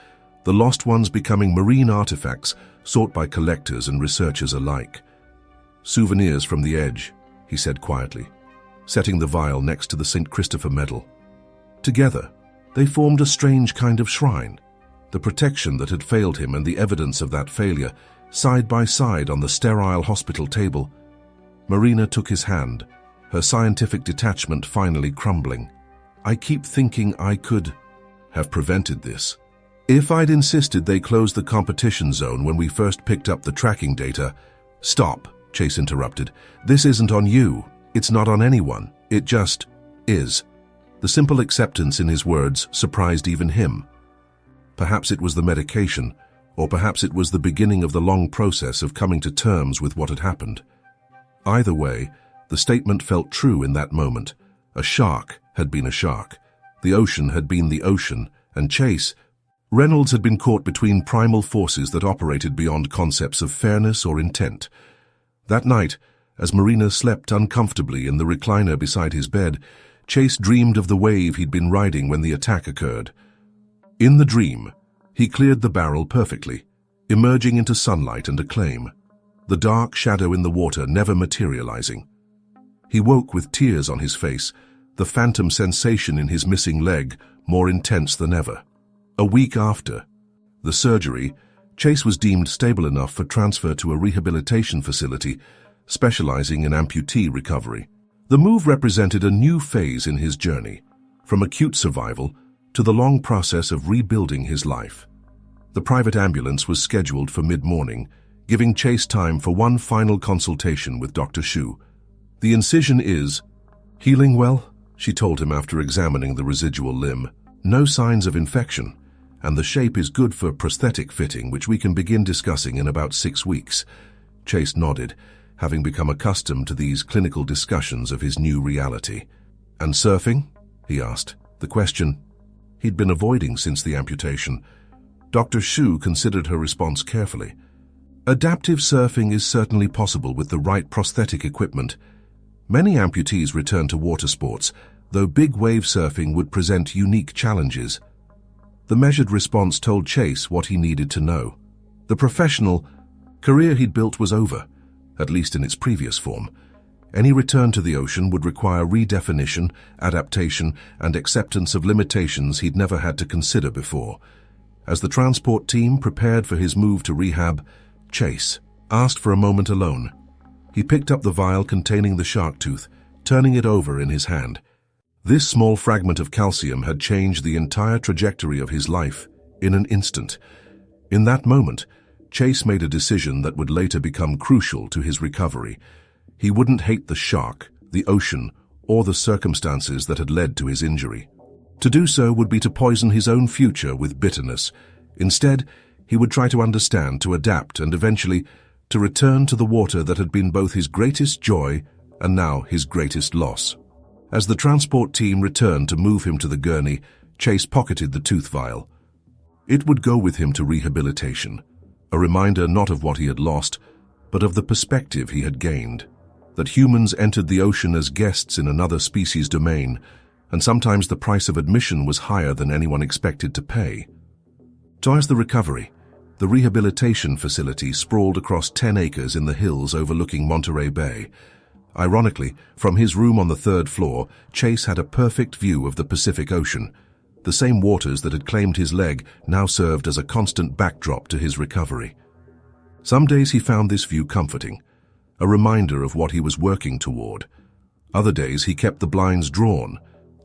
the lost ones becoming marine artifacts sought by collectors and researchers alike. "Souvenirs from the edge," he said quietly, setting the vial next to the St. Christopher medal. Together, they formed a strange kind of shrine, the protection that had failed him and the evidence of that failure, side by side on the sterile hospital table. Marina took his hand, her scientific detachment finally crumbling. "I keep thinking I could have prevented this. If I'd insisted they close the competition zone when we first picked up the tracking data." "Stop," Chase interrupted. "This isn't on you. It's not on anyone. It just is." The simple acceptance in his words surprised even him. Perhaps it was the medication, or perhaps it was the beginning of the long process of coming to terms with what had happened. Either way, the statement felt true in that moment. A shark had been a shark. The ocean had been the ocean, and Chase, Reynolds had been caught between primal forces that operated beyond concepts of fairness or intent. That night, as Marina slept uncomfortably in the recliner beside his bed, Chase dreamed of the wave he'd been riding when the attack occurred. In the dream, he cleared the barrel perfectly, emerging into sunlight and acclaim, the dark shadow in the water never materializing. He woke with tears on his face, the phantom sensation in his missing leg more intense than ever. A week after the surgery, Chase was deemed stable enough for transfer to a rehabilitation facility specializing in amputee recovery. The move represented a new phase in his journey, from acute survival to the long process of rebuilding his life. The private ambulance was scheduled for mid-morning, giving Chase time for one final consultation with Dr. Shu. "The incision is healing well," she told him after examining the residual limb. "No signs of infection, and the shape is good for prosthetic fitting, which we can begin discussing in about 6 weeks. Chase nodded, having become accustomed to these clinical discussions of his new reality. "And surfing?" he asked, the question he'd been avoiding since the amputation. Dr. Shu considered her response carefully. "Adaptive surfing is certainly possible with the right prosthetic equipment. Many amputees return to water sports, though big wave surfing would present unique challenges." The measured response told Chase what he needed to know. The professional career he'd built was over, at least in its previous form. Any return to the ocean would require redefinition, adaptation, and acceptance of limitations he'd never had to consider before. As the transport team prepared for his move to rehab, Chase asked for a moment alone. He picked up the vial containing the shark tooth, turning it over in his hand. This small fragment of calcium had changed the entire trajectory of his life in an instant. In that moment, Chase made a decision that would later become crucial to his recovery. He wouldn't hate the shark, the ocean, or the circumstances that had led to his injury. To do so would be to poison his own future with bitterness. Instead, he would try to understand, to adapt, and eventually to return to the water that had been both his greatest joy and now his greatest loss. As the transport team returned to move him to the gurney, Chase pocketed the tooth vial. It would go with him to rehabilitation, a reminder not of what he had lost, but of the perspective he had gained, that humans entered the ocean as guests in another species' domain, and sometimes the price of admission was higher than anyone expected to pay. Towards the recovery, the rehabilitation facility sprawled across 10 acres in the hills overlooking Monterey Bay. Ironically, from his room on the 3rd floor, Chase had a perfect view of the Pacific Ocean. The same waters that had claimed his leg now served as a constant backdrop to his recovery. Some days he found this view comforting, a reminder of what he was working toward. Other days he kept the blinds drawn,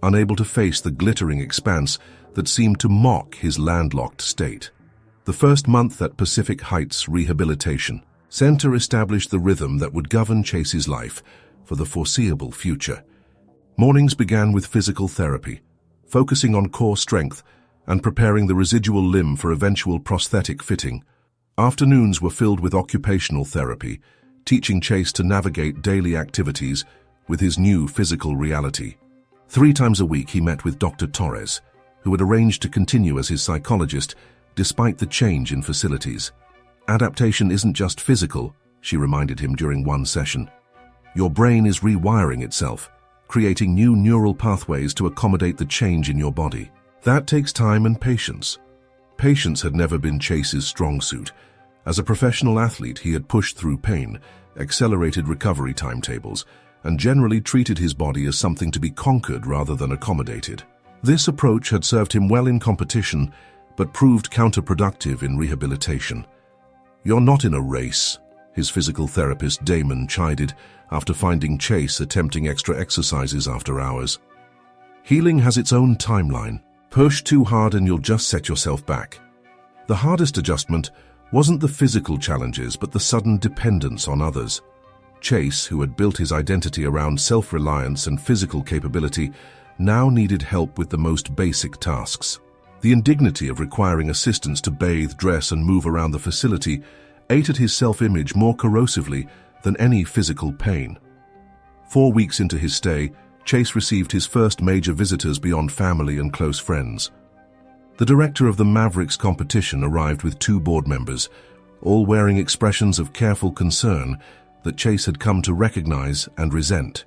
unable to face the glittering expanse that seemed to mock his landlocked state. The first month at Pacific Heights Rehabilitation Center established the rhythm that would govern Chase's life for the foreseeable future. Mornings began with physical therapy, focusing on core strength and preparing the residual limb for eventual prosthetic fitting. Afternoons were filled with occupational therapy, teaching Chase to navigate daily activities with his new physical reality. 3 times a week he met with Dr. Torres, who had arranged to continue as his psychologist despite the change in facilities. Adaptation isn't just physical, she reminded him during one session. Your brain is rewiring itself, creating new neural pathways to accommodate the change in your body. That takes time and patience. Patience had never been Chase's strong suit. As a professional athlete, he had pushed through pain, accelerated recovery timetables, and generally treated his body as something to be conquered rather than accommodated. This approach had served him well in competition, but proved counterproductive in rehabilitation. "You're not in a race," his physical therapist Damon chided after finding Chase attempting extra exercises after hours. "Healing has its own timeline. Push too hard and you'll just set yourself back." The hardest adjustment wasn't the physical challenges, but the sudden dependence on others. Chase, who had built his identity around self-reliance and physical capability, now needed help with the most basic tasks. The indignity of requiring assistance to bathe, dress, and move around the facility ate at his self-image more corrosively than any physical pain. 4 weeks into his stay, Chase received his first major visitors beyond family and close friends. The director of the Mavericks competition arrived with 2 board members, all wearing expressions of careful concern that Chase had come to recognize and resent.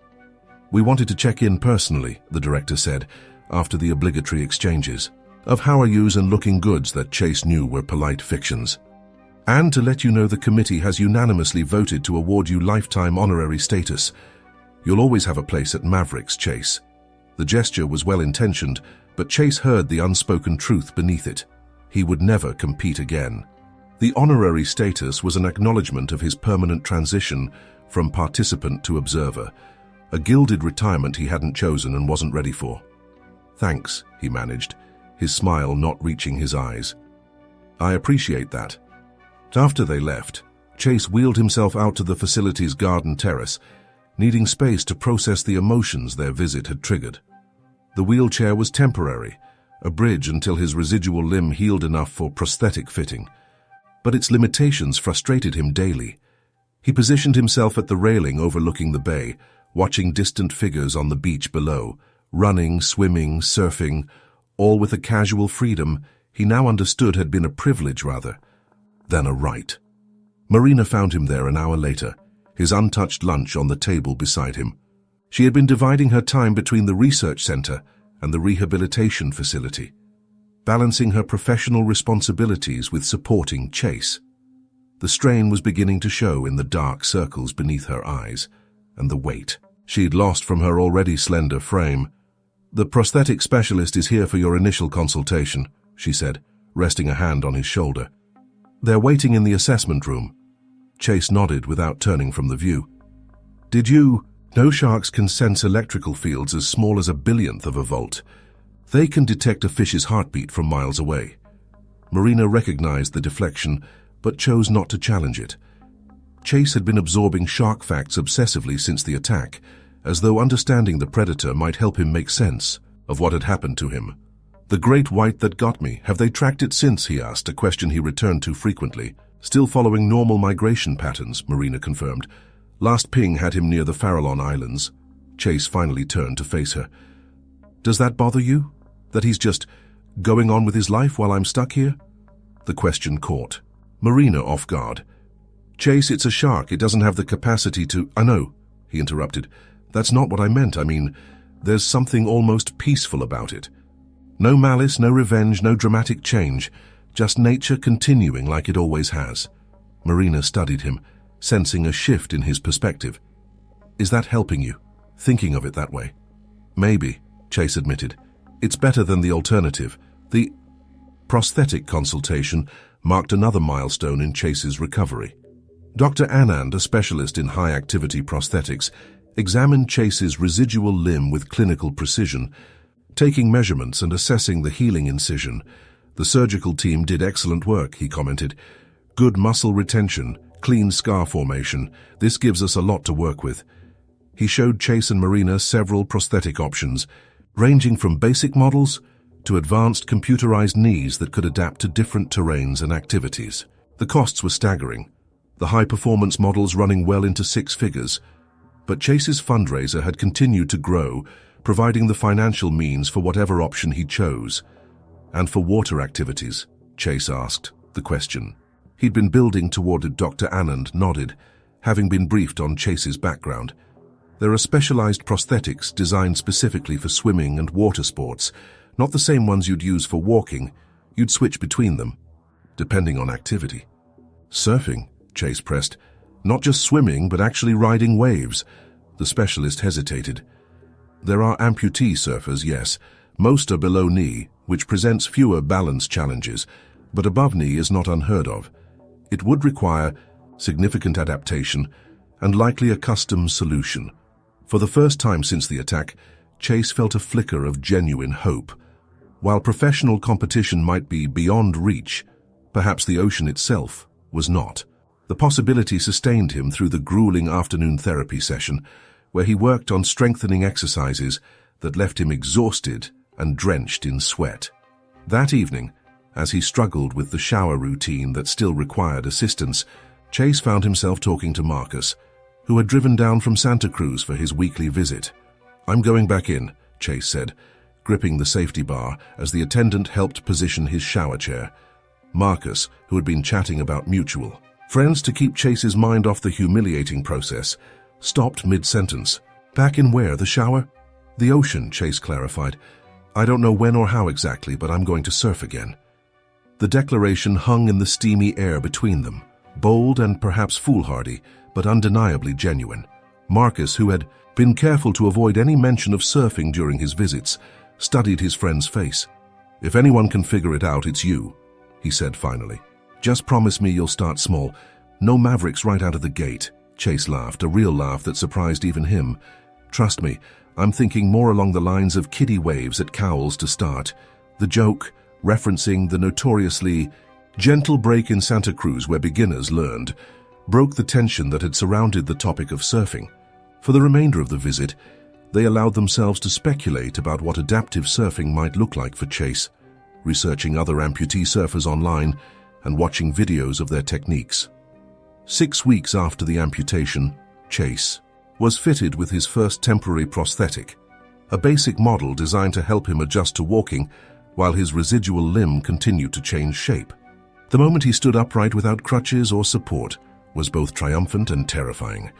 "We wanted to check in personally," the director said, after the obligatory exchanges of how are yous and looking goods that Chase knew were polite fictions. "And to let you know the committee has unanimously voted to award you lifetime honorary status. You'll always have a place at Mavericks, Chase." The gesture was well-intentioned, but Chase heard the unspoken truth beneath it. He would never compete again. The honorary status was an acknowledgement of his permanent transition from participant to observer, a gilded retirement he hadn't chosen and wasn't ready for. "Thanks," he managed, his smile not reaching his eyes. "I appreciate that." After they left, Chase wheeled himself out to the facility's garden terrace, needing space to process the emotions their visit had triggered. The wheelchair was temporary, a bridge until his residual limb healed enough for prosthetic fitting. But its limitations frustrated him daily. He positioned himself at the railing overlooking the bay, watching distant figures on the beach below, running, swimming, surfing, all with a casual freedom he now understood had been a privilege rather than a right. Marina found him there an hour later, his untouched lunch on the table beside him. She had been dividing her time between the research center and the rehabilitation facility, balancing her professional responsibilities with supporting Chase. The strain was beginning to show in the dark circles beneath her eyes, and the weight she'd lost from her already slender frame. "The prosthetic specialist is here for your initial consultation," she said, resting a hand on his shoulder. "They're waiting in the assessment room." Chase nodded without turning from the view. "Did you? No sharks can sense electrical fields as small as a billionth of a volt. They can detect a fish's heartbeat from miles away." Marina recognized the deflection, but chose not to challenge it. Chase had been absorbing shark facts obsessively since the attack, as though understanding the predator might help him make sense of what had happened to him. "The great white that got me, have they tracked it since?" he asked, a question he returned to frequently. "Still following normal migration patterns," Marina confirmed. "Last ping had him near the Farallon Islands." Chase finally turned to face her. "Does that bother you?" That he's just going on with his life while I'm stuck here? The question caught Marina off guard. Chase, it's a shark. It doesn't have the capacity to— I know, he interrupted. That's not what I meant. I mean, there's something almost peaceful about it. No malice, no revenge, no dramatic change. Just nature continuing like it always has. Marina studied him, sensing a shift in his perspective. Is that helping you, thinking of it that way? Maybe, Chase admitted. It's better than the alternative. The prosthetic consultation marked another milestone in Chase's recovery. Dr. Anand, a specialist in high-activity prosthetics, examined Chase's residual limb with clinical precision. Taking measurements and assessing the healing incision, the surgical team did excellent work, he commented. Good muscle retention, clean scar formation. This gives us a lot to work with. He showed Chase and Marina several prosthetic options, ranging from basic models to advanced computerized knees that could adapt to different terrains and activities. The costs were staggering, the high-performance models running well into six figures. But Chase's fundraiser had continued to grow, providing the financial means for whatever option he chose. And for water activities, Chase asked the question. He'd been building toward it. Dr. Anand nodded, having been briefed on Chase's background. There are specialized prosthetics designed specifically for swimming and water sports, not the same ones you'd use for walking. You'd switch between them, depending on activity. Surfing, Chase pressed. Not just swimming, but actually riding waves. The specialist hesitated. There are amputee surfers, yes. Most are below knee, which presents fewer balance challenges, but above knee is not unheard of. It would require significant adaptation and likely a custom solution. For the first time since the attack, Chase felt a flicker of genuine hope. While professional competition might be beyond reach, perhaps the ocean itself was not. The possibility sustained him through the grueling afternoon therapy session, where he worked on strengthening exercises that left him exhausted and drenched in sweat. That evening, as he struggled with the shower routine that still required assistance, Chase found himself talking to Marcus, who had driven down from Santa Cruz for his weekly visit. I'm going back in, Chase said, gripping the safety bar as the attendant helped position his shower chair. Marcus, who had been chatting about mutual friends to keep Chase's mind off the humiliating process, stopped mid-sentence. Back in where, the shower? The ocean, Chase clarified. I don't know when or how exactly, but I'm going to surf again. The declaration hung in the steamy air between them, bold and perhaps foolhardy, but undeniably genuine. Marcus, who had been careful to avoid any mention of surfing during his visits, studied his friend's face. If anyone can figure it out, it's you, he said finally. Just promise me you'll start small. No Mavericks right out of the gate. Chase laughed, a real laugh that surprised even him. Trust me, I'm thinking more along the lines of kiddie waves at Cowell's to start. The joke, referencing the notoriously gentle break in Santa Cruz where beginners learned, broke the tension that had surrounded the topic of surfing. For the remainder of the visit, they allowed themselves to speculate about what adaptive surfing might look like for Chase, researching other amputee surfers online and watching videos of their techniques. 6 weeks after the amputation, Chase was fitted with his first temporary prosthetic, a basic model designed to help him adjust to walking while his residual limb continued to change shape. The moment he stood upright without crutches or support was both triumphant and terrifying.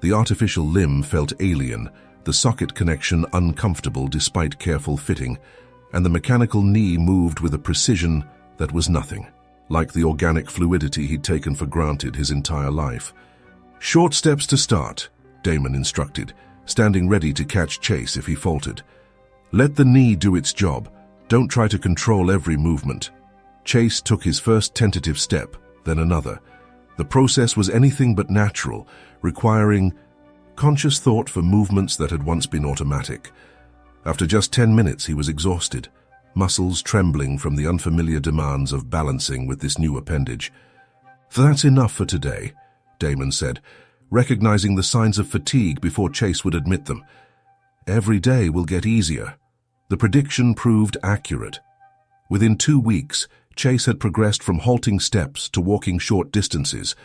The artificial limb felt alien, the socket connection uncomfortable despite careful fitting, and the mechanical knee moved with a precision that was nothing, like the organic fluidity he'd taken for granted his entire life. Short steps to start, Damon instructed, standing ready to catch Chase if he faltered. Let the knee do its job. Don't try to control every movement. Chase took his first tentative step, then another. The process was anything but natural, requiring conscious thought for movements that had once been automatic. After just 10 minutes, he was exhausted, muscles trembling from the unfamiliar demands of balancing with this new appendage. That's enough for today, Damon said, recognizing the signs of fatigue before Chase would admit them. Every day will get easier. The prediction proved accurate. Within 2 weeks, Chase had progressed from halting steps to walking short distances,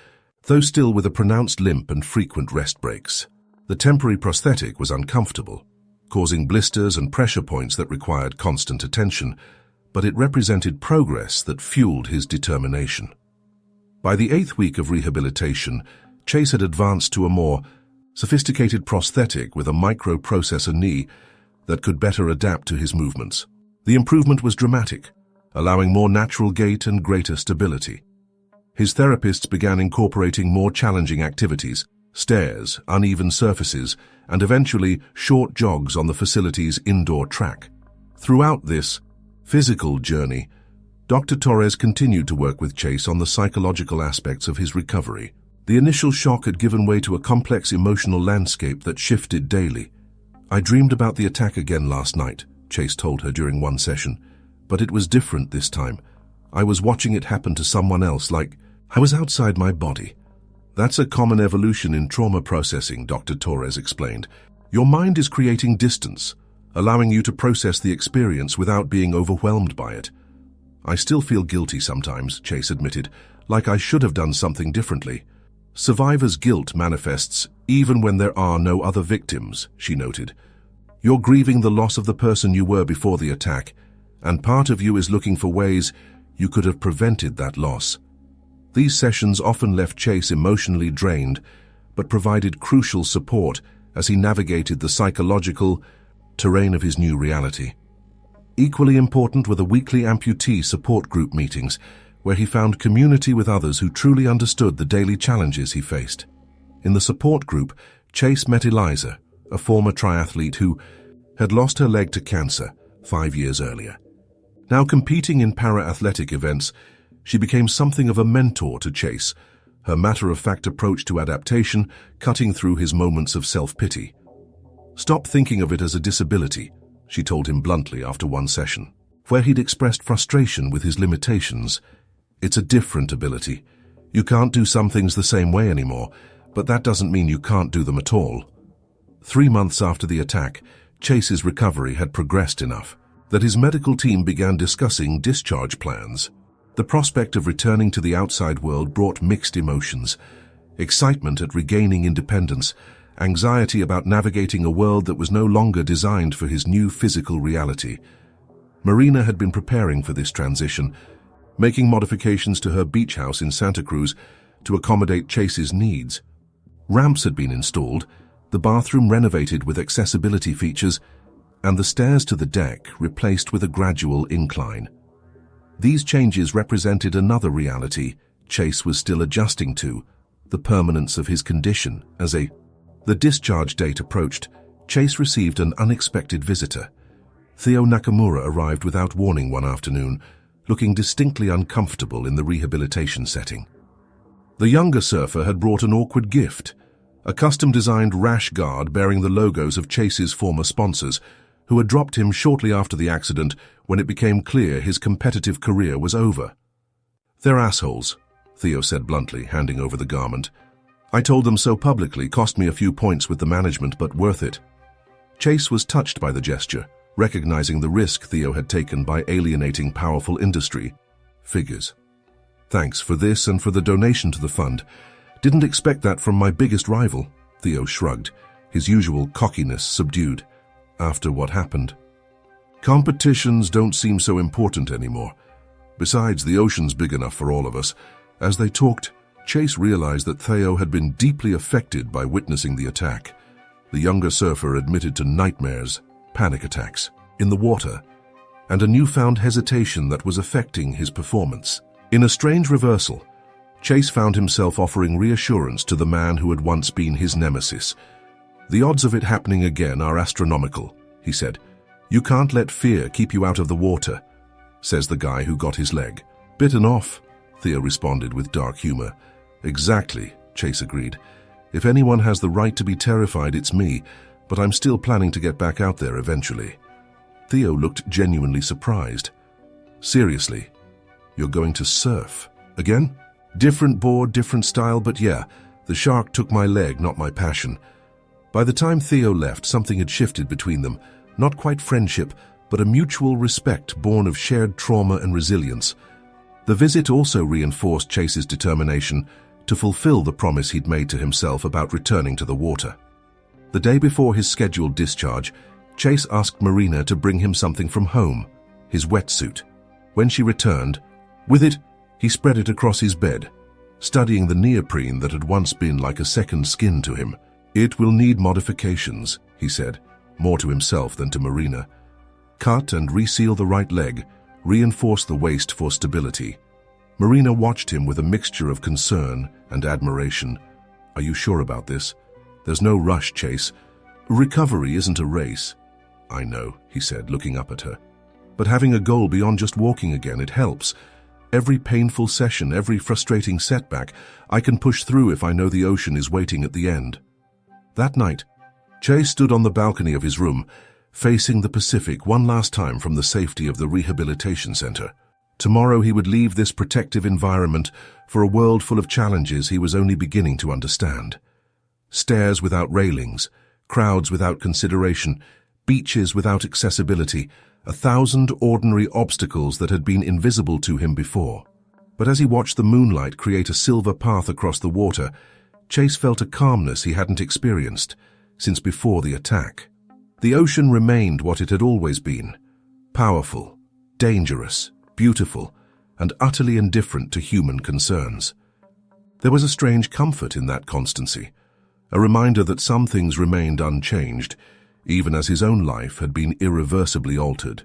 though still with a pronounced limp and frequent rest breaks. The temporary prosthetic was uncomfortable, causing blisters and pressure points that required constant attention, but it represented progress that fueled his determination. By the 8th week of rehabilitation, Chase had advanced to a more sophisticated prosthetic with a microprocessor knee that could better adapt to his movements. The improvement was dramatic, allowing more natural gait and greater stability. His therapists began incorporating more challenging activities, stairs, uneven surfaces, and eventually short jogs on the facility's indoor track. Throughout this physical journey, Dr. Torres continued to work with Chase on the psychological aspects of his recovery. The initial shock had given way to a complex emotional landscape that shifted daily. "I dreamed about the attack again last night," Chase told her during one session, "but it was different this time. I was watching it happen to someone else, like I was outside my body." "That's a common evolution in trauma processing," Dr. Torres explained. "Your mind is creating distance, allowing you to process the experience without being overwhelmed by it." "I still feel guilty sometimes," Chase admitted, "like I should have done something differently." "Survivor's guilt manifests even when there are no other victims," she noted. "You're grieving the loss of the person you were before the attack, and part of you is looking for ways you could have prevented that loss." These sessions often left Chase emotionally drained, but provided crucial support as he navigated the psychological terrain of his new reality. Equally important were the weekly amputee support group meetings, where he found community with others who truly understood the daily challenges he faced. In the support group, Chase met Eliza, a former triathlete who had lost her leg to cancer 5 years earlier. Now competing in para-athletic events, she became something of a mentor to Chase, her matter-of-fact approach to adaptation cutting through his moments of self-pity. "Stop thinking of it as a disability," she told him bluntly after one session, where he'd expressed frustration with his limitations. "It's a different ability. You can't do some things the same way anymore, but that doesn't mean you can't do them at all." 3 months after the attack, Chase's recovery had progressed enough that his medical team began discussing discharge plans. The prospect of returning to the outside world brought mixed emotions: excitement at regaining independence, anxiety about navigating a world that was no longer designed for his new physical reality. Marina had been preparing for this transition, making modifications to her beach house in Santa Cruz to accommodate Chase's needs. Ramps had been installed, the bathroom renovated with accessibility features, and the stairs to the deck replaced with a gradual incline. These changes represented another reality Chase was still adjusting to: the permanence of his condition. The discharge date approached, Chase received an unexpected visitor. Theo Nakamura arrived without warning one afternoon, looking distinctly uncomfortable in the rehabilitation setting. The younger surfer had brought an awkward gift, a custom-designed rash guard bearing the logos of Chase's former sponsors, who had dropped him shortly after the accident when it became clear his competitive career was over. "They're assholes," Theo said bluntly, handing over the garment. "I told them so publicly, cost me a few points with the management, but worth it." Chase was touched by the gesture, recognizing the risk Theo had taken by alienating powerful industry figures. "Thanks for this and for the donation to the fund. Didn't expect that from my biggest rival," Theo shrugged, his usual cockiness subdued. "After what happened, competitions don't seem so important anymore. Besides, the ocean's big enough for all of us." As they talked, Chase realized that Theo had been deeply affected by witnessing the attack. The younger surfer admitted to nightmares, panic attacks, in the water, and a newfound hesitation that was affecting his performance. In a strange reversal, Chase found himself offering reassurance to the man who had once been his nemesis. "The odds of it happening again are astronomical," he said. "You can't let fear keep you out of the water," says the guy who got his leg. "Bitten off," Theo responded with dark humor. "Exactly," Chase agreed. "If anyone has the right to be terrified, it's me, but I'm still planning to get back out there eventually." Theo looked genuinely surprised. "Seriously? You're going to surf again?" "Different board, different style, but yeah, the shark took my leg, not my passion." By the time Theo left, something had shifted between them, not quite friendship, but a mutual respect born of shared trauma and resilience. The visit also reinforced Chase's determination to fulfill the promise he'd made to himself about returning to the water. The day before his scheduled discharge, Chase asked Marina to bring him something from home, his wetsuit. When she returned, with it, he spread it across his bed, studying the neoprene that had once been like a second skin to him. "It will need modifications," he said, more to himself than to Marina. "Cut and reseal the right leg, reinforce the waist for stability." Marina watched him with a mixture of concern and admiration. "Are you sure about this? There's no rush, Chase. Recovery isn't a race." "I know," he said, looking up at her. "But having a goal beyond just walking again, it helps. Every painful session, every frustrating setback, I can push through if I know the ocean is waiting at the end." That night, Chase stood on the balcony of his room, facing the Pacific one last time from the safety of the rehabilitation center. Tomorrow he would leave this protective environment for a world full of challenges he was only beginning to understand. Stairs without railings, crowds without consideration, beaches without accessibility, 1,000 ordinary obstacles that had been invisible to him before. But as he watched the moonlight create a silver path across the water, Chase felt a calmness he hadn't experienced since before the attack. The ocean remained what it had always been: powerful, dangerous, beautiful, and utterly indifferent to human concerns. There was a strange comfort in that constancy, a reminder that some things remained unchanged, even as his own life had been irreversibly altered.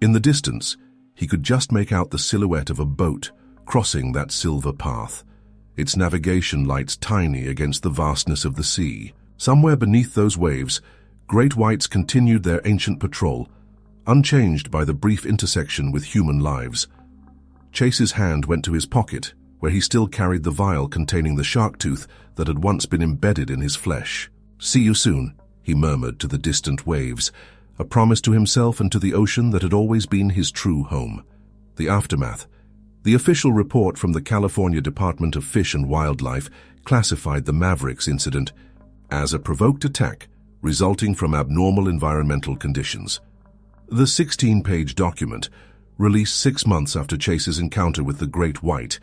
In the distance, he could just make out the silhouette of a boat crossing that silver path, its navigation lights tiny against the vastness of the sea. Somewhere beneath those waves, great whites continued their ancient patrol, unchanged by the brief intersection with human lives. Chase's hand went to his pocket, where he still carried the vial containing the shark tooth that had once been embedded in his flesh. "See you soon," he murmured to the distant waves, a promise to himself and to the ocean that had always been his true home. The aftermath. The official report from the California Department of Fish and Wildlife classified the Mavericks incident as a provoked attack resulting from abnormal environmental conditions. The 16-page document, released 6 months after Chase's encounter with the great white,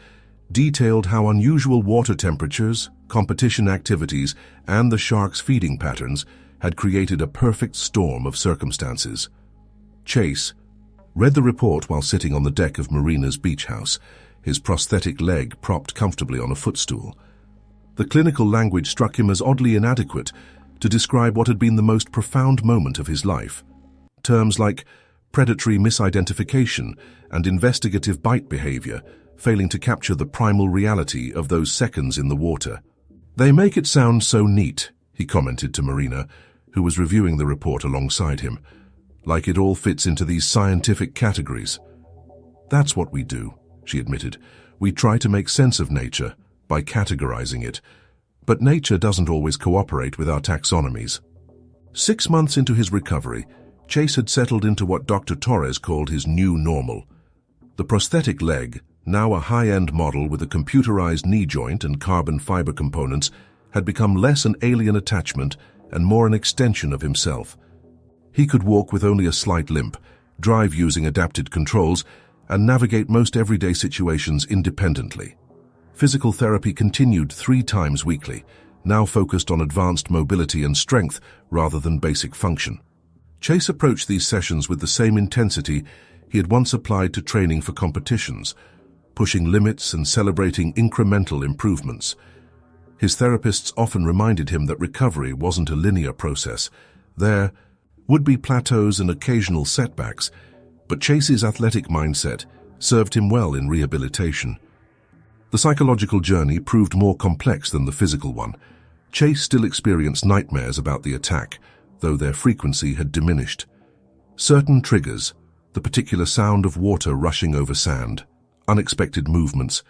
detailed how unusual water temperatures, competition activities, and the shark's feeding patterns had created a perfect storm of circumstances. Chase read the report while sitting on the deck of Marina's beach house, his prosthetic leg propped comfortably on a footstool. The clinical language struck him as oddly inadequate to describe what had been the most profound moment of his life. Terms like predatory misidentification and investigative bite behavior failing to capture the primal reality of those seconds in the water. "They make it sound so neat," he commented to Marina, who was reviewing the report alongside him, "like it all fits into these scientific categories." "That's what we do," she admitted. "We try to make sense of nature by categorizing it. But nature doesn't always cooperate with our taxonomies." 6 months into his recovery, Chase had settled into what Dr. Torres called his new normal. The prosthetic leg, now a high-end model with a computerized knee joint and carbon fiber components, had become less an alien attachment and more an extension of himself. He could walk with only a slight limp, drive using adapted controls, and navigate most everyday situations independently. Physical therapy continued 3 times weekly, now focused on advanced mobility and strength rather than basic function. Chase approached these sessions with the same intensity he had once applied to training for competitions, pushing limits and celebrating incremental improvements. His therapists often reminded him that recovery wasn't a linear process. There would be plateaus and occasional setbacks, but Chase's athletic mindset served him well in rehabilitation. The psychological journey proved more complex than the physical one. Chase still experienced nightmares about the attack, though their frequency had diminished. Certain triggers, the particular sound of water rushing over sand, unexpected movements.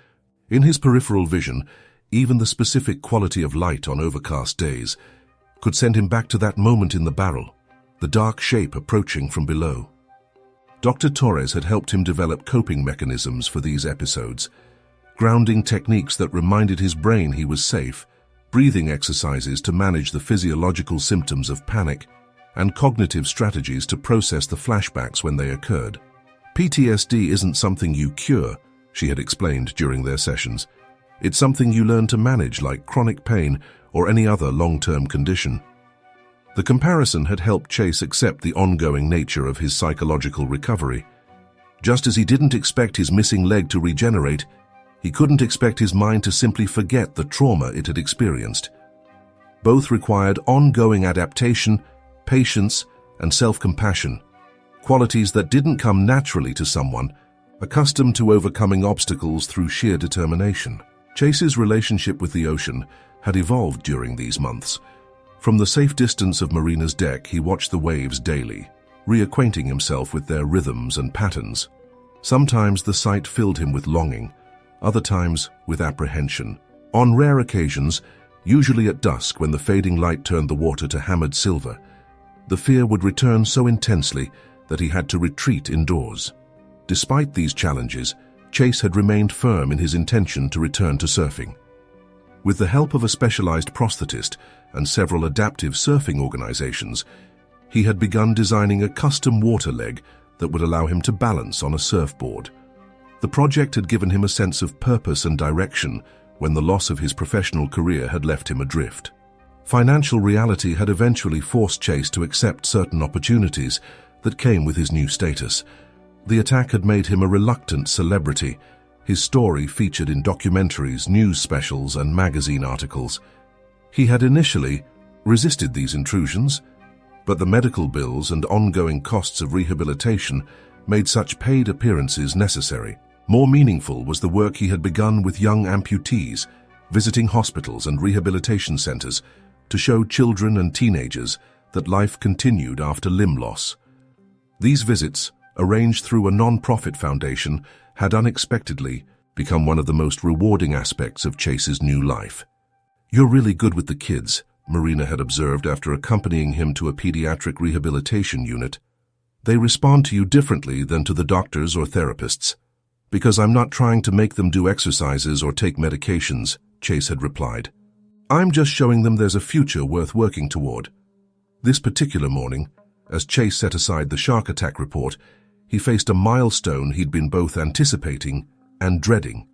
In his peripheral vision, even the specific quality of light on overcast days could send him back to that moment in the barrel, the dark shape approaching from below. Dr. Torres had helped him develop coping mechanisms for these episodes, grounding techniques that reminded his brain he was safe, breathing exercises to manage the physiological symptoms of panic, and cognitive strategies to process the flashbacks when they occurred. PTSD isn't something you cure, she had explained during their sessions. It's something you learn to manage like chronic pain or any other long-term condition. The comparison had helped Chase accept the ongoing nature of his psychological recovery. Just as he didn't expect his missing leg to regenerate, he couldn't expect his mind to simply forget the trauma it had experienced. Both required ongoing adaptation, patience, and self-compassion, qualities that didn't come naturally to someone accustomed to overcoming obstacles through sheer determination. Chase's relationship with the ocean had evolved during these months. From the safe distance of Marina's deck, he watched the waves daily, reacquainting himself with their rhythms and patterns. Sometimes the sight filled him with longing, other times with apprehension. On rare occasions, usually at dusk when the fading light turned the water to hammered silver, the fear would return so intensely that he had to retreat indoors. Despite these challenges, Chase had remained firm in his intention to return to surfing. With the help of a specialized prosthetist and several adaptive surfing organizations, he had begun designing a custom water leg that would allow him to balance on a surfboard. The project had given him a sense of purpose and direction when the loss of his professional career had left him adrift. Financial reality had eventually forced Chase to accept certain opportunities that came with his new status. The attack had made him a reluctant celebrity. His story featured in documentaries, news specials, and magazine articles. He had initially resisted these intrusions, but the medical bills and ongoing costs of rehabilitation made such paid appearances necessary. More meaningful was the work he had begun with young amputees, visiting hospitals and rehabilitation centers to show children and teenagers that life continued after limb loss. These visits, arranged through a non-profit foundation, had unexpectedly become one of the most rewarding aspects of Chase's new life. "You're really good with the kids," Marina had observed after accompanying him to a pediatric rehabilitation unit. "They respond to you differently than to the doctors or therapists." "Because I'm not trying to make them do exercises or take medications," Chase had replied. "I'm just showing them there's a future worth working toward." This particular morning, as Chase set aside the shark attack report, he faced a milestone he'd been both anticipating and dreading.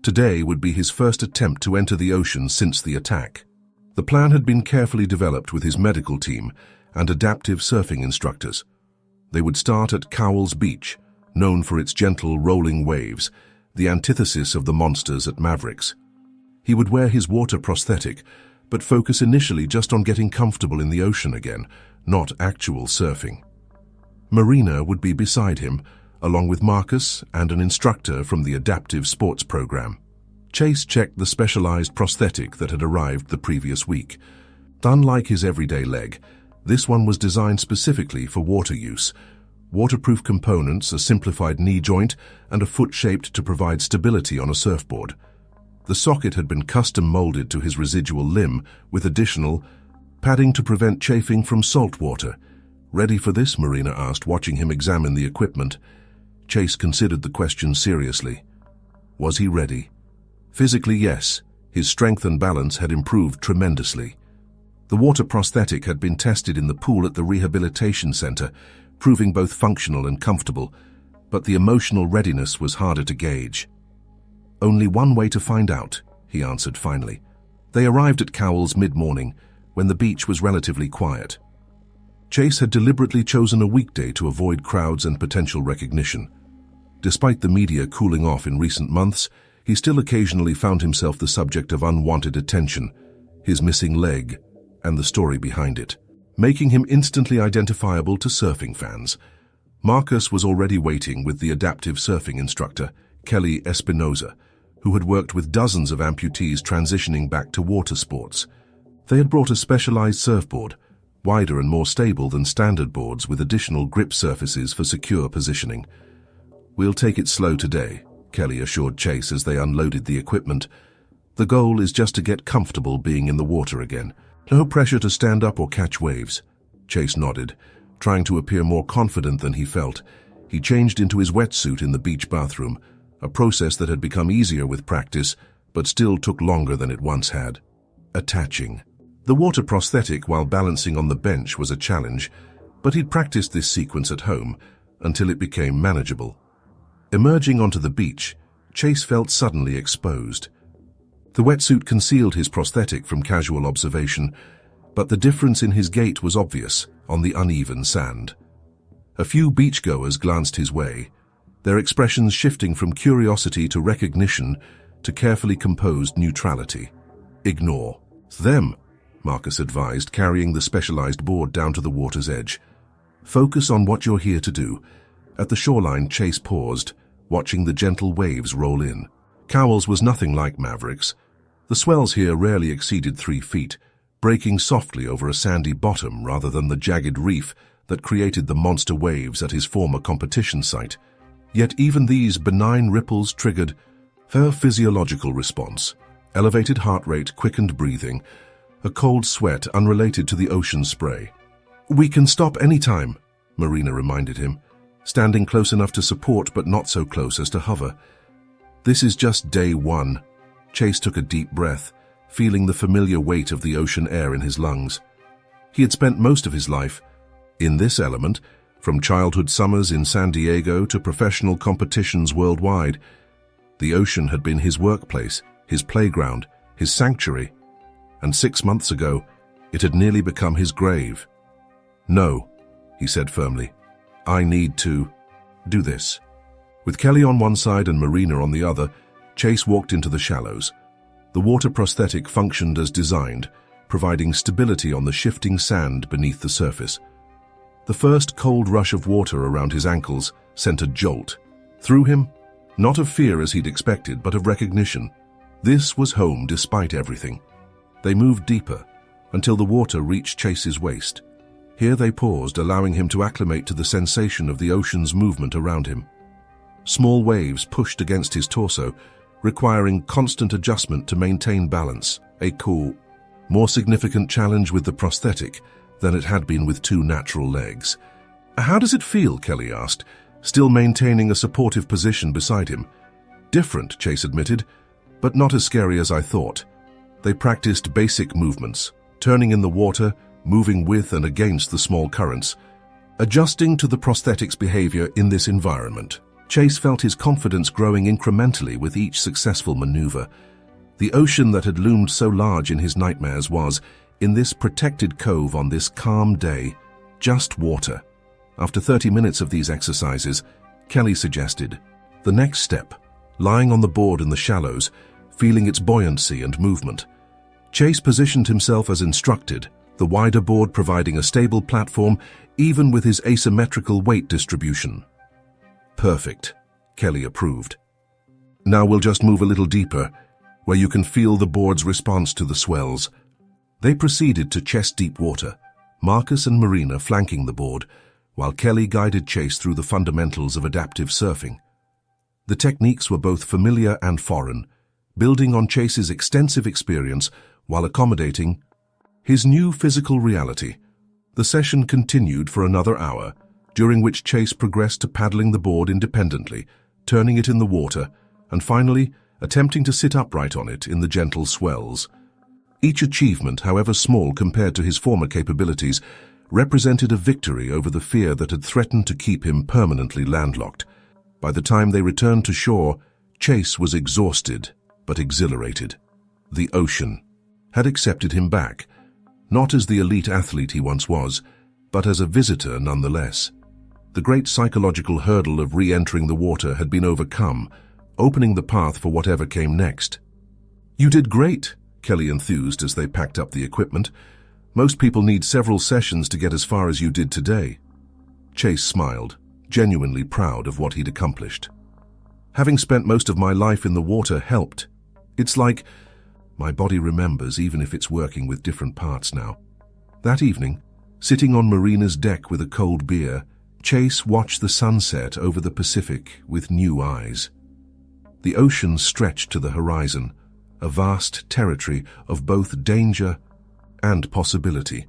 Today would be his first attempt to enter the ocean since the attack. The plan had been carefully developed with his medical team and adaptive surfing instructors. They would start at Cowell's Beach, known for its gentle rolling waves, the antithesis of the monsters at Mavericks. He would wear his water prosthetic, but focus initially just on getting comfortable in the ocean again, not actual surfing. Marina would be beside him, along with Marcus and an instructor from the adaptive sports program. Chase checked the specialized prosthetic that had arrived the previous week. Unlike his everyday leg, this one was designed specifically for water use. Waterproof components, a simplified knee joint, and a foot shaped to provide stability on a surfboard. The socket had been custom molded to his residual limb with additional padding to prevent chafing from salt water. "Ready for this?" Marina asked, watching him examine the equipment. Chase considered the question seriously. Was he ready? Physically, yes. His strength and balance had improved tremendously. The water prosthetic had been tested in the pool at the rehabilitation center, proving both functional and comfortable, but the emotional readiness was harder to gauge. "Only one way to find out," he answered finally. They arrived at Cowell's mid-morning, when the beach was relatively quiet. Chase had deliberately chosen a weekday to avoid crowds and potential recognition. Despite the media cooling off in recent months, he still occasionally found himself the subject of unwanted attention, his missing leg, and the story behind it, making him instantly identifiable to surfing fans. Marcus was already waiting with the adaptive surfing instructor, Kelly Espinoza, who had worked with dozens of amputees transitioning back to water sports. They had brought a specialized surfboard, wider and more stable than standard boards with additional grip surfaces for secure positioning. "We'll take it slow today," Kelly assured Chase as they unloaded the equipment. "The goal is just to get comfortable being in the water again. No pressure to stand up or catch waves." Chase nodded, trying to appear more confident than he felt. He changed into his wetsuit in the beach bathroom, a process that had become easier with practice, but still took longer than it once had. Attaching. The water prosthetic while balancing on the bench was a challenge, but he'd practiced this sequence at home until it became manageable. Emerging onto the beach, Chase felt suddenly exposed. The wetsuit concealed his prosthetic from casual observation, but the difference in his gait was obvious on the uneven sand. A few beachgoers glanced his way, their expressions shifting from curiosity to recognition to carefully composed neutrality. "Ignore them," Marcus advised, carrying the specialized board down to the water's edge. "Focus on what you're here to do." At the shoreline, Chase paused, watching the gentle waves roll in. Cowell's was nothing like Maverick's. The swells here rarely exceeded 3 feet, breaking softly over a sandy bottom rather than the jagged reef that created the monster waves at his former competition site. Yet even these benign ripples triggered her physiological response. Elevated heart rate, quickened breathing, a cold sweat unrelated to the ocean spray. "We can stop any time," Marina reminded him, standing close enough to support but not so close as to hover. "This is just day 1. Chase took a deep breath, feeling the familiar weight of the ocean air in his lungs. He had spent most of his life in this element, from childhood summers in San Diego to professional competitions worldwide. The ocean had been his workplace, his playground, his sanctuary, and 6 months ago, it had nearly become his grave. "No," he said firmly. "I need to do this." With Kelly on one side and Marina on the other, Chase walked into the shallows. The water prosthetic functioned as designed, providing stability on the shifting sand beneath the surface. The first cold rush of water around his ankles sent a jolt through him, not of fear as he'd expected, but of recognition. This was home despite everything. They moved deeper, until the water reached Chase's waist. Here they paused, allowing him to acclimate to the sensation of the ocean's movement around him. Small waves pushed against his torso, requiring constant adjustment to maintain balance, a cool, more significant challenge with the prosthetic than it had been with 2 natural legs. "How does it feel?" Kelly asked, still maintaining a supportive position beside him. "Different," Chase admitted, "but not as scary as I thought." They practiced basic movements, turning in the water, moving with and against the small currents, adjusting to the prosthetic's behavior in this environment. Chase felt his confidence growing incrementally with each successful maneuver. The ocean that had loomed so large in his nightmares was, in this protected cove on this calm day, just water. After 30 minutes of these exercises, Kelly suggested the next step, lying on the board in the shallows, feeling its buoyancy and movement. Chase positioned himself as instructed, the wider board providing a stable platform even with his asymmetrical weight distribution. "Perfect," Kelly approved. "Now we'll just move a little deeper, where you can feel the board's response to the swells." They proceeded to chest-deep water, Marcus and Marina flanking the board, while Kelly guided Chase through the fundamentals of adaptive surfing. The techniques were both familiar and foreign, building on Chase's extensive experience while accommodating his new physical reality. The session continued for another hour, during which Chase progressed to paddling the board independently, turning it in the water, and finally attempting to sit upright on it in the gentle swells. Each achievement, however small compared to his former capabilities, represented a victory over the fear that had threatened to keep him permanently landlocked. By the time they returned to shore, Chase was exhausted but exhilarated. The ocean had accepted him back, not as the elite athlete he once was, but as a visitor nonetheless. The great psychological hurdle of re-entering the water had been overcome, opening the path for whatever came next. "You did great," Kelly enthused as they packed up the equipment. "Most people need several sessions to get as far as you did today." Chase smiled, genuinely proud of what he'd accomplished. "Having spent most of my life in the water helped. It's like my body remembers, even if it's working with different parts now." That evening, sitting on Marina's deck with a cold beer, Chase watched the sunset over the Pacific with new eyes. The ocean stretched to the horizon, a vast territory of both danger and possibility.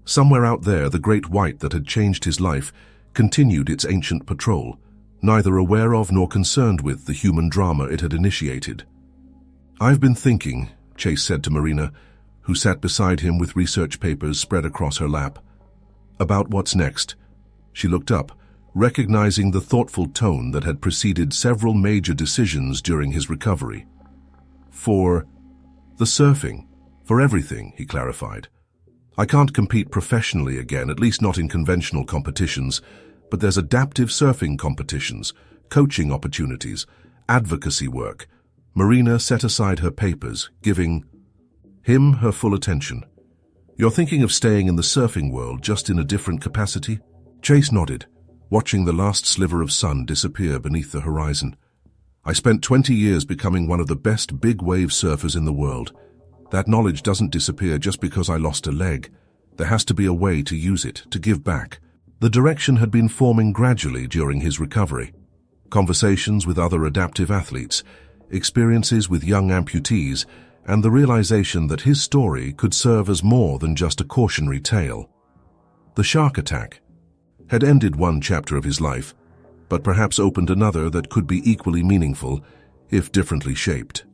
Somewhere out there, the great white that had changed his life continued its ancient patrol, neither aware of nor concerned with the human drama it had initiated. "I've been thinking," Chase said to Marina, who sat beside him with research papers spread across her lap, "about what's next." She looked up, recognizing the thoughtful tone that had preceded several major decisions during his recovery. "For the surfing, for everything," he clarified. I can't compete professionally again, at least not in conventional competitions, but there's adaptive surfing competitions, coaching opportunities, advocacy work. Marina set aside her papers, giving him her full attention. You're thinking of staying in the surfing world, just in a different capacity? Chase nodded, watching the last sliver of sun disappear beneath the horizon. I spent 20 years becoming one of the best big wave surfers in the world. That knowledge doesn't disappear just because I lost a leg. There has to be a way to use it, to give back. The direction had been forming gradually during his recovery. Conversations with other adaptive athletes, experiences with young amputees, and the realization that his story could serve as more than just a cautionary tale. The shark attack had ended one chapter of his life, but perhaps opened another that could be equally meaningful, if differently shaped.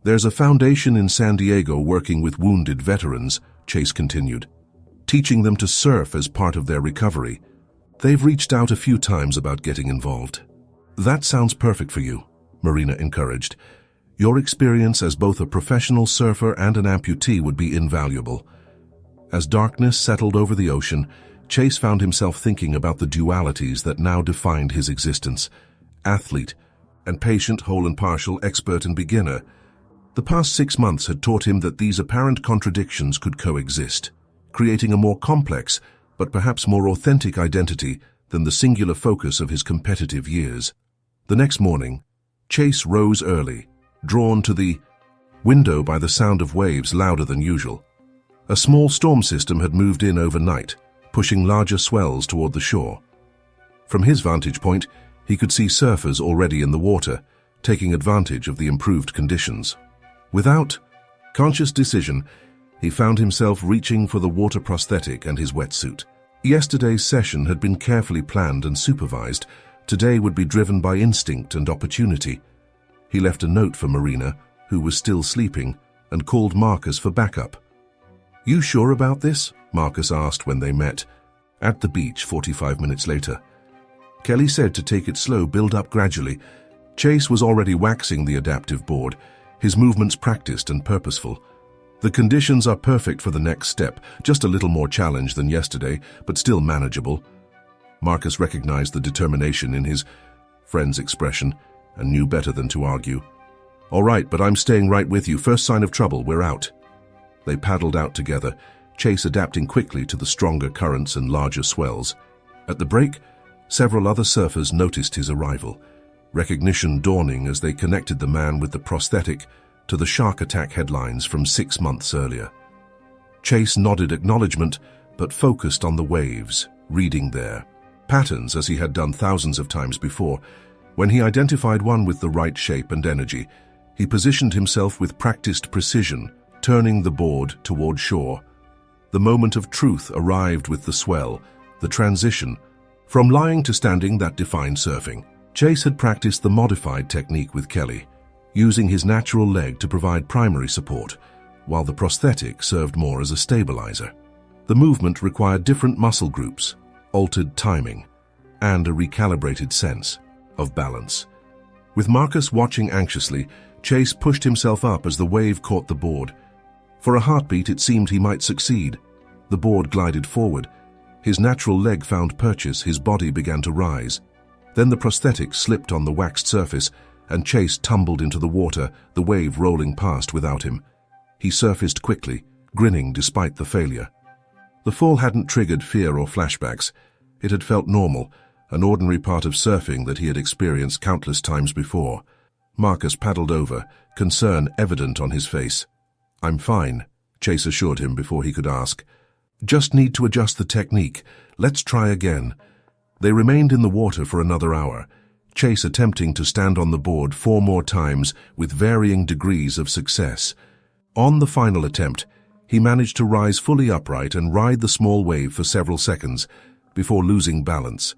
There's a foundation in San Diego working with wounded veterans, Chase continued, teaching them to surf as part of their recovery. They've reached out a few times about getting involved. That sounds perfect for you, Marina encouraged. Your experience as both a professional surfer and an amputee would be invaluable. As darkness settled over the ocean, Chase found himself thinking about the dualities that now defined his existence: athlete and patient, whole and partial, expert and beginner. The past 6 months had taught him that these apparent contradictions could coexist, creating a more complex, but perhaps more authentic identity than the singular focus of his competitive years. The next morning, Chase rose early, drawn to the window by the sound of waves louder than usual. A small storm system had moved in overnight, pushing larger swells toward the shore. From his vantage point, he could see surfers already in the water, taking advantage of the improved conditions. Without conscious decision, he found himself reaching for the water prosthetic and his wetsuit. Yesterday's session had been carefully planned and supervised. Today would be driven by instinct and opportunity. He left a note for Marina, who was still sleeping, and called Marcus for backup. "You sure about this?" Marcus asked when they met at the beach 45 minutes later. Kelly said to take it slow, build up gradually. Chase was already waxing the adaptive board, his movements practiced and purposeful. The conditions are perfect for the next step, just a little more challenge than yesterday, but still manageable. Marcus recognized the determination in his friend's expression and knew better than to argue. "All right, but I'm staying right with you. First sign of trouble, we're out." They paddled out together, Chase adapting quickly to the stronger currents and larger swells. At the break, several other surfers noticed his arrival, recognition dawning as they connected the man with the prosthetic to the shark attack headlines from 6 months earlier. Chase nodded acknowledgement, but focused on the waves, reading their patterns as he had done thousands of times before. When he identified one with the right shape and energy, he positioned himself with practiced precision, turning the board toward shore. The moment of truth arrived with the swell, the transition from lying to standing that defined surfing. Chase had practiced the modified technique with Kelly, using his natural leg to provide primary support, while the prosthetic served more as a stabilizer. The movement required different muscle groups, altered timing, and a recalibrated sense of balance. With Marcus watching anxiously, Chase pushed himself up as the wave caught the board. For a heartbeat, it seemed he might succeed. The board glided forward. His natural leg found purchase, his body began to rise. Then the prosthetic slipped on the waxed surface, and Chase tumbled into the water, the wave rolling past without him. He surfaced quickly, grinning despite the failure. The fall hadn't triggered fear or flashbacks. It had felt normal, an ordinary part of surfing that he had experienced countless times before. Marcus paddled over, concern evident on his face. "I'm fine," Chase assured him before he could ask. "Just need to adjust the technique. Let's try again." They remained in the water for another hour, Chase attempting to stand on the board 4 more times with varying degrees of success. On the final attempt, he managed to rise fully upright and ride the small wave for several seconds before losing balance.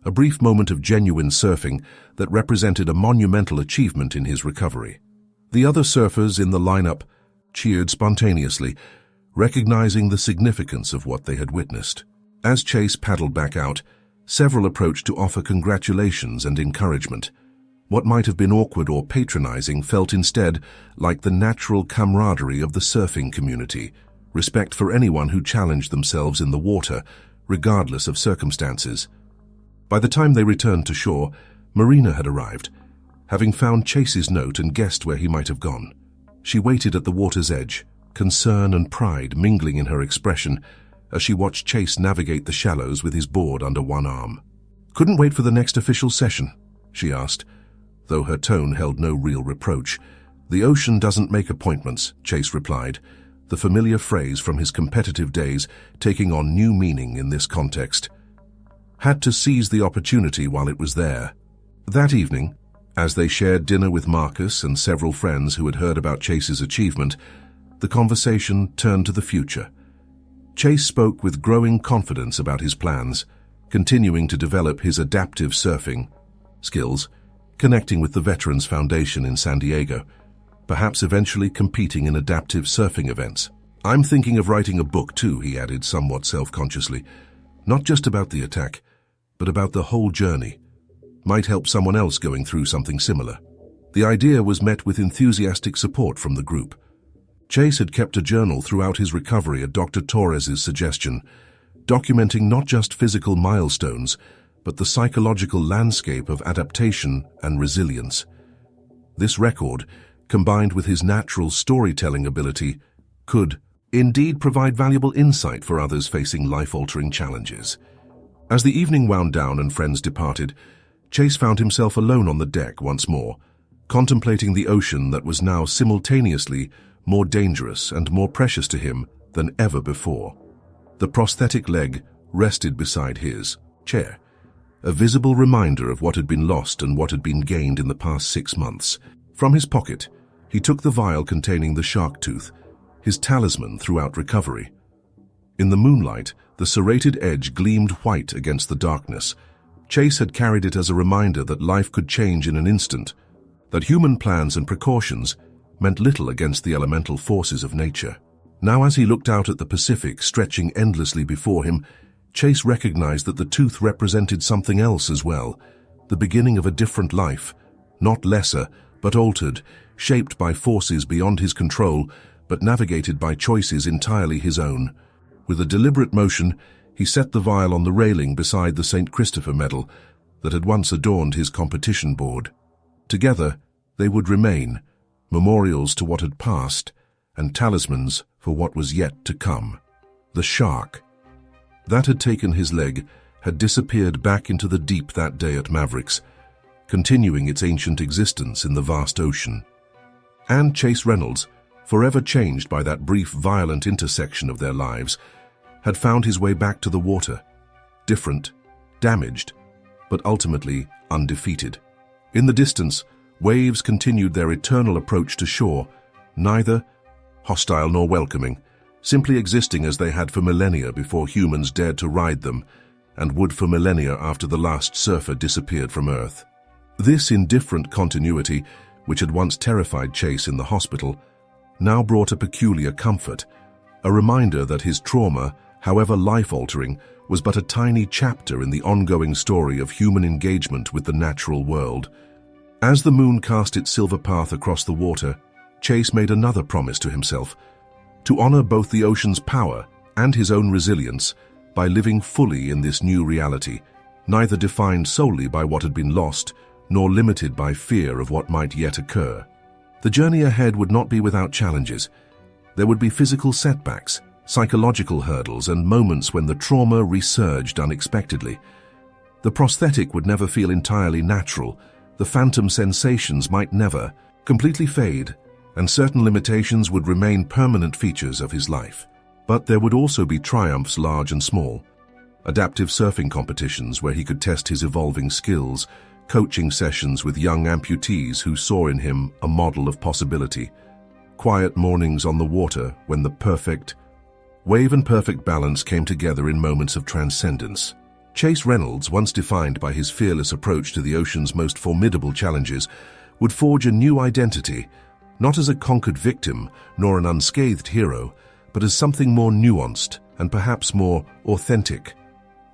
A brief moment of genuine surfing that represented a monumental achievement in his recovery. The other surfers in the lineup cheered spontaneously, recognizing the significance of what they had witnessed. As Chase paddled back out, several approached to offer congratulations and encouragement. What might have been awkward or patronizing felt instead like the natural camaraderie of the surfing community, respect for anyone who challenged themselves in the water, regardless of circumstances. By the time they returned to shore, Marina had arrived, having found Chase's note and guessed where he might have gone. She waited at the water's edge, concern and pride mingling in her expression as she watched Chase navigate the shallows with his board under one arm. "Couldn't wait for the next official session?" she asked, though her tone held no real reproach. "The ocean doesn't make appointments," Chase replied, the familiar phrase from his competitive days taking on new meaning in this context. Had to seize the opportunity while it was there. That evening, as they shared dinner with Marcus and several friends who had heard about Chase's achievement, the conversation turned to the future. Chase spoke with growing confidence about his plans, continuing to develop his adaptive surfing skills, connecting with the Veterans Foundation in San Diego, perhaps eventually competing in adaptive surfing events. "I'm thinking of writing a book too," he added somewhat self-consciously. "Not just about the attack, but about the whole journey. Might help someone else going through something similar." The idea was met with enthusiastic support from the group. Chase had kept a journal throughout his recovery at Dr. Torres's suggestion, documenting not just physical milestones, but the psychological landscape of adaptation and resilience. This record, combined with his natural storytelling ability, could indeed provide valuable insight for others facing life-altering challenges. As the evening wound down and friends departed, Chase found himself alone on the deck once more, contemplating the ocean that was now simultaneously more dangerous and more precious to him than ever before. The prosthetic leg rested beside his chair, a visible reminder of what had been lost and what had been gained in the past 6 months. From his pocket, he took the vial containing the shark tooth, his talisman throughout recovery. In the moonlight, the serrated edge gleamed white against the darkness. Chase had carried it as a reminder that life could change in an instant, that human plans and precautions meant little against the elemental forces of nature. Now, as he looked out at the Pacific stretching endlessly before him, Chase recognized that the tooth represented something else as well, the beginning of a different life, not lesser, but altered, shaped by forces beyond his control, but navigated by choices entirely his own. With a deliberate motion, he set the vial on the railing beside the St. Christopher medal that had once adorned his competition board. Together, they would remain, memorials to what had passed and talismans for what was yet to come. The shark that had taken his leg had disappeared back into the deep that day at Mavericks, continuing its ancient existence in the vast ocean. And Chase Reynolds, forever changed by that brief, violent intersection of their lives, had found his way back to the water, different, damaged, but ultimately undefeated. In the distance, waves continued their eternal approach to shore, neither hostile nor welcoming, simply existing as they had for millennia before humans dared to ride them, and would for millennia after the last surfer disappeared from Earth. This indifferent continuity, which had once terrified Chase in the hospital, now brought a peculiar comfort, a reminder that his trauma, however life-altering, was but a tiny chapter in the ongoing story of human engagement with the natural world. As the moon cast its silver path across the water, Chase made another promise to himself, to honor both the ocean's power and his own resilience by living fully in this new reality, neither defined solely by what had been lost, nor limited by fear of what might yet occur. The journey ahead would not be without challenges. There would be physical setbacks, psychological hurdles, and moments when the trauma resurged unexpectedly. The prosthetic would never feel entirely natural, the phantom sensations might never completely fade, and certain limitations would remain permanent features of his life. But there would also be triumphs large and small, adaptive surfing competitions where he could test his evolving skills, coaching sessions with young amputees who saw in him a model of possibility, quiet mornings on the water when the perfect wave and perfect balance came together in moments of transcendence. Chase Reynolds, once defined by his fearless approach to the ocean's most formidable challenges, would forge a new identity, not as a conquered victim nor an unscathed hero, but as something more nuanced and perhaps more authentic,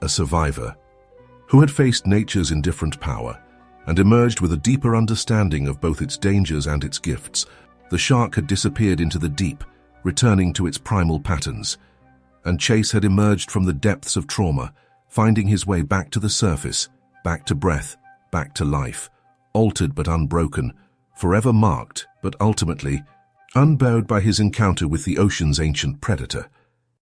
a survivor who had faced nature's indifferent power and emerged with a deeper understanding of both its dangers and its gifts. The shark had disappeared into the deep, returning to its primal patterns. And Chase had emerged from the depths of trauma, finding his way back to the surface, back to breath, back to life, altered but unbroken, forever marked, but ultimately unbowed by his encounter with the ocean's ancient predator.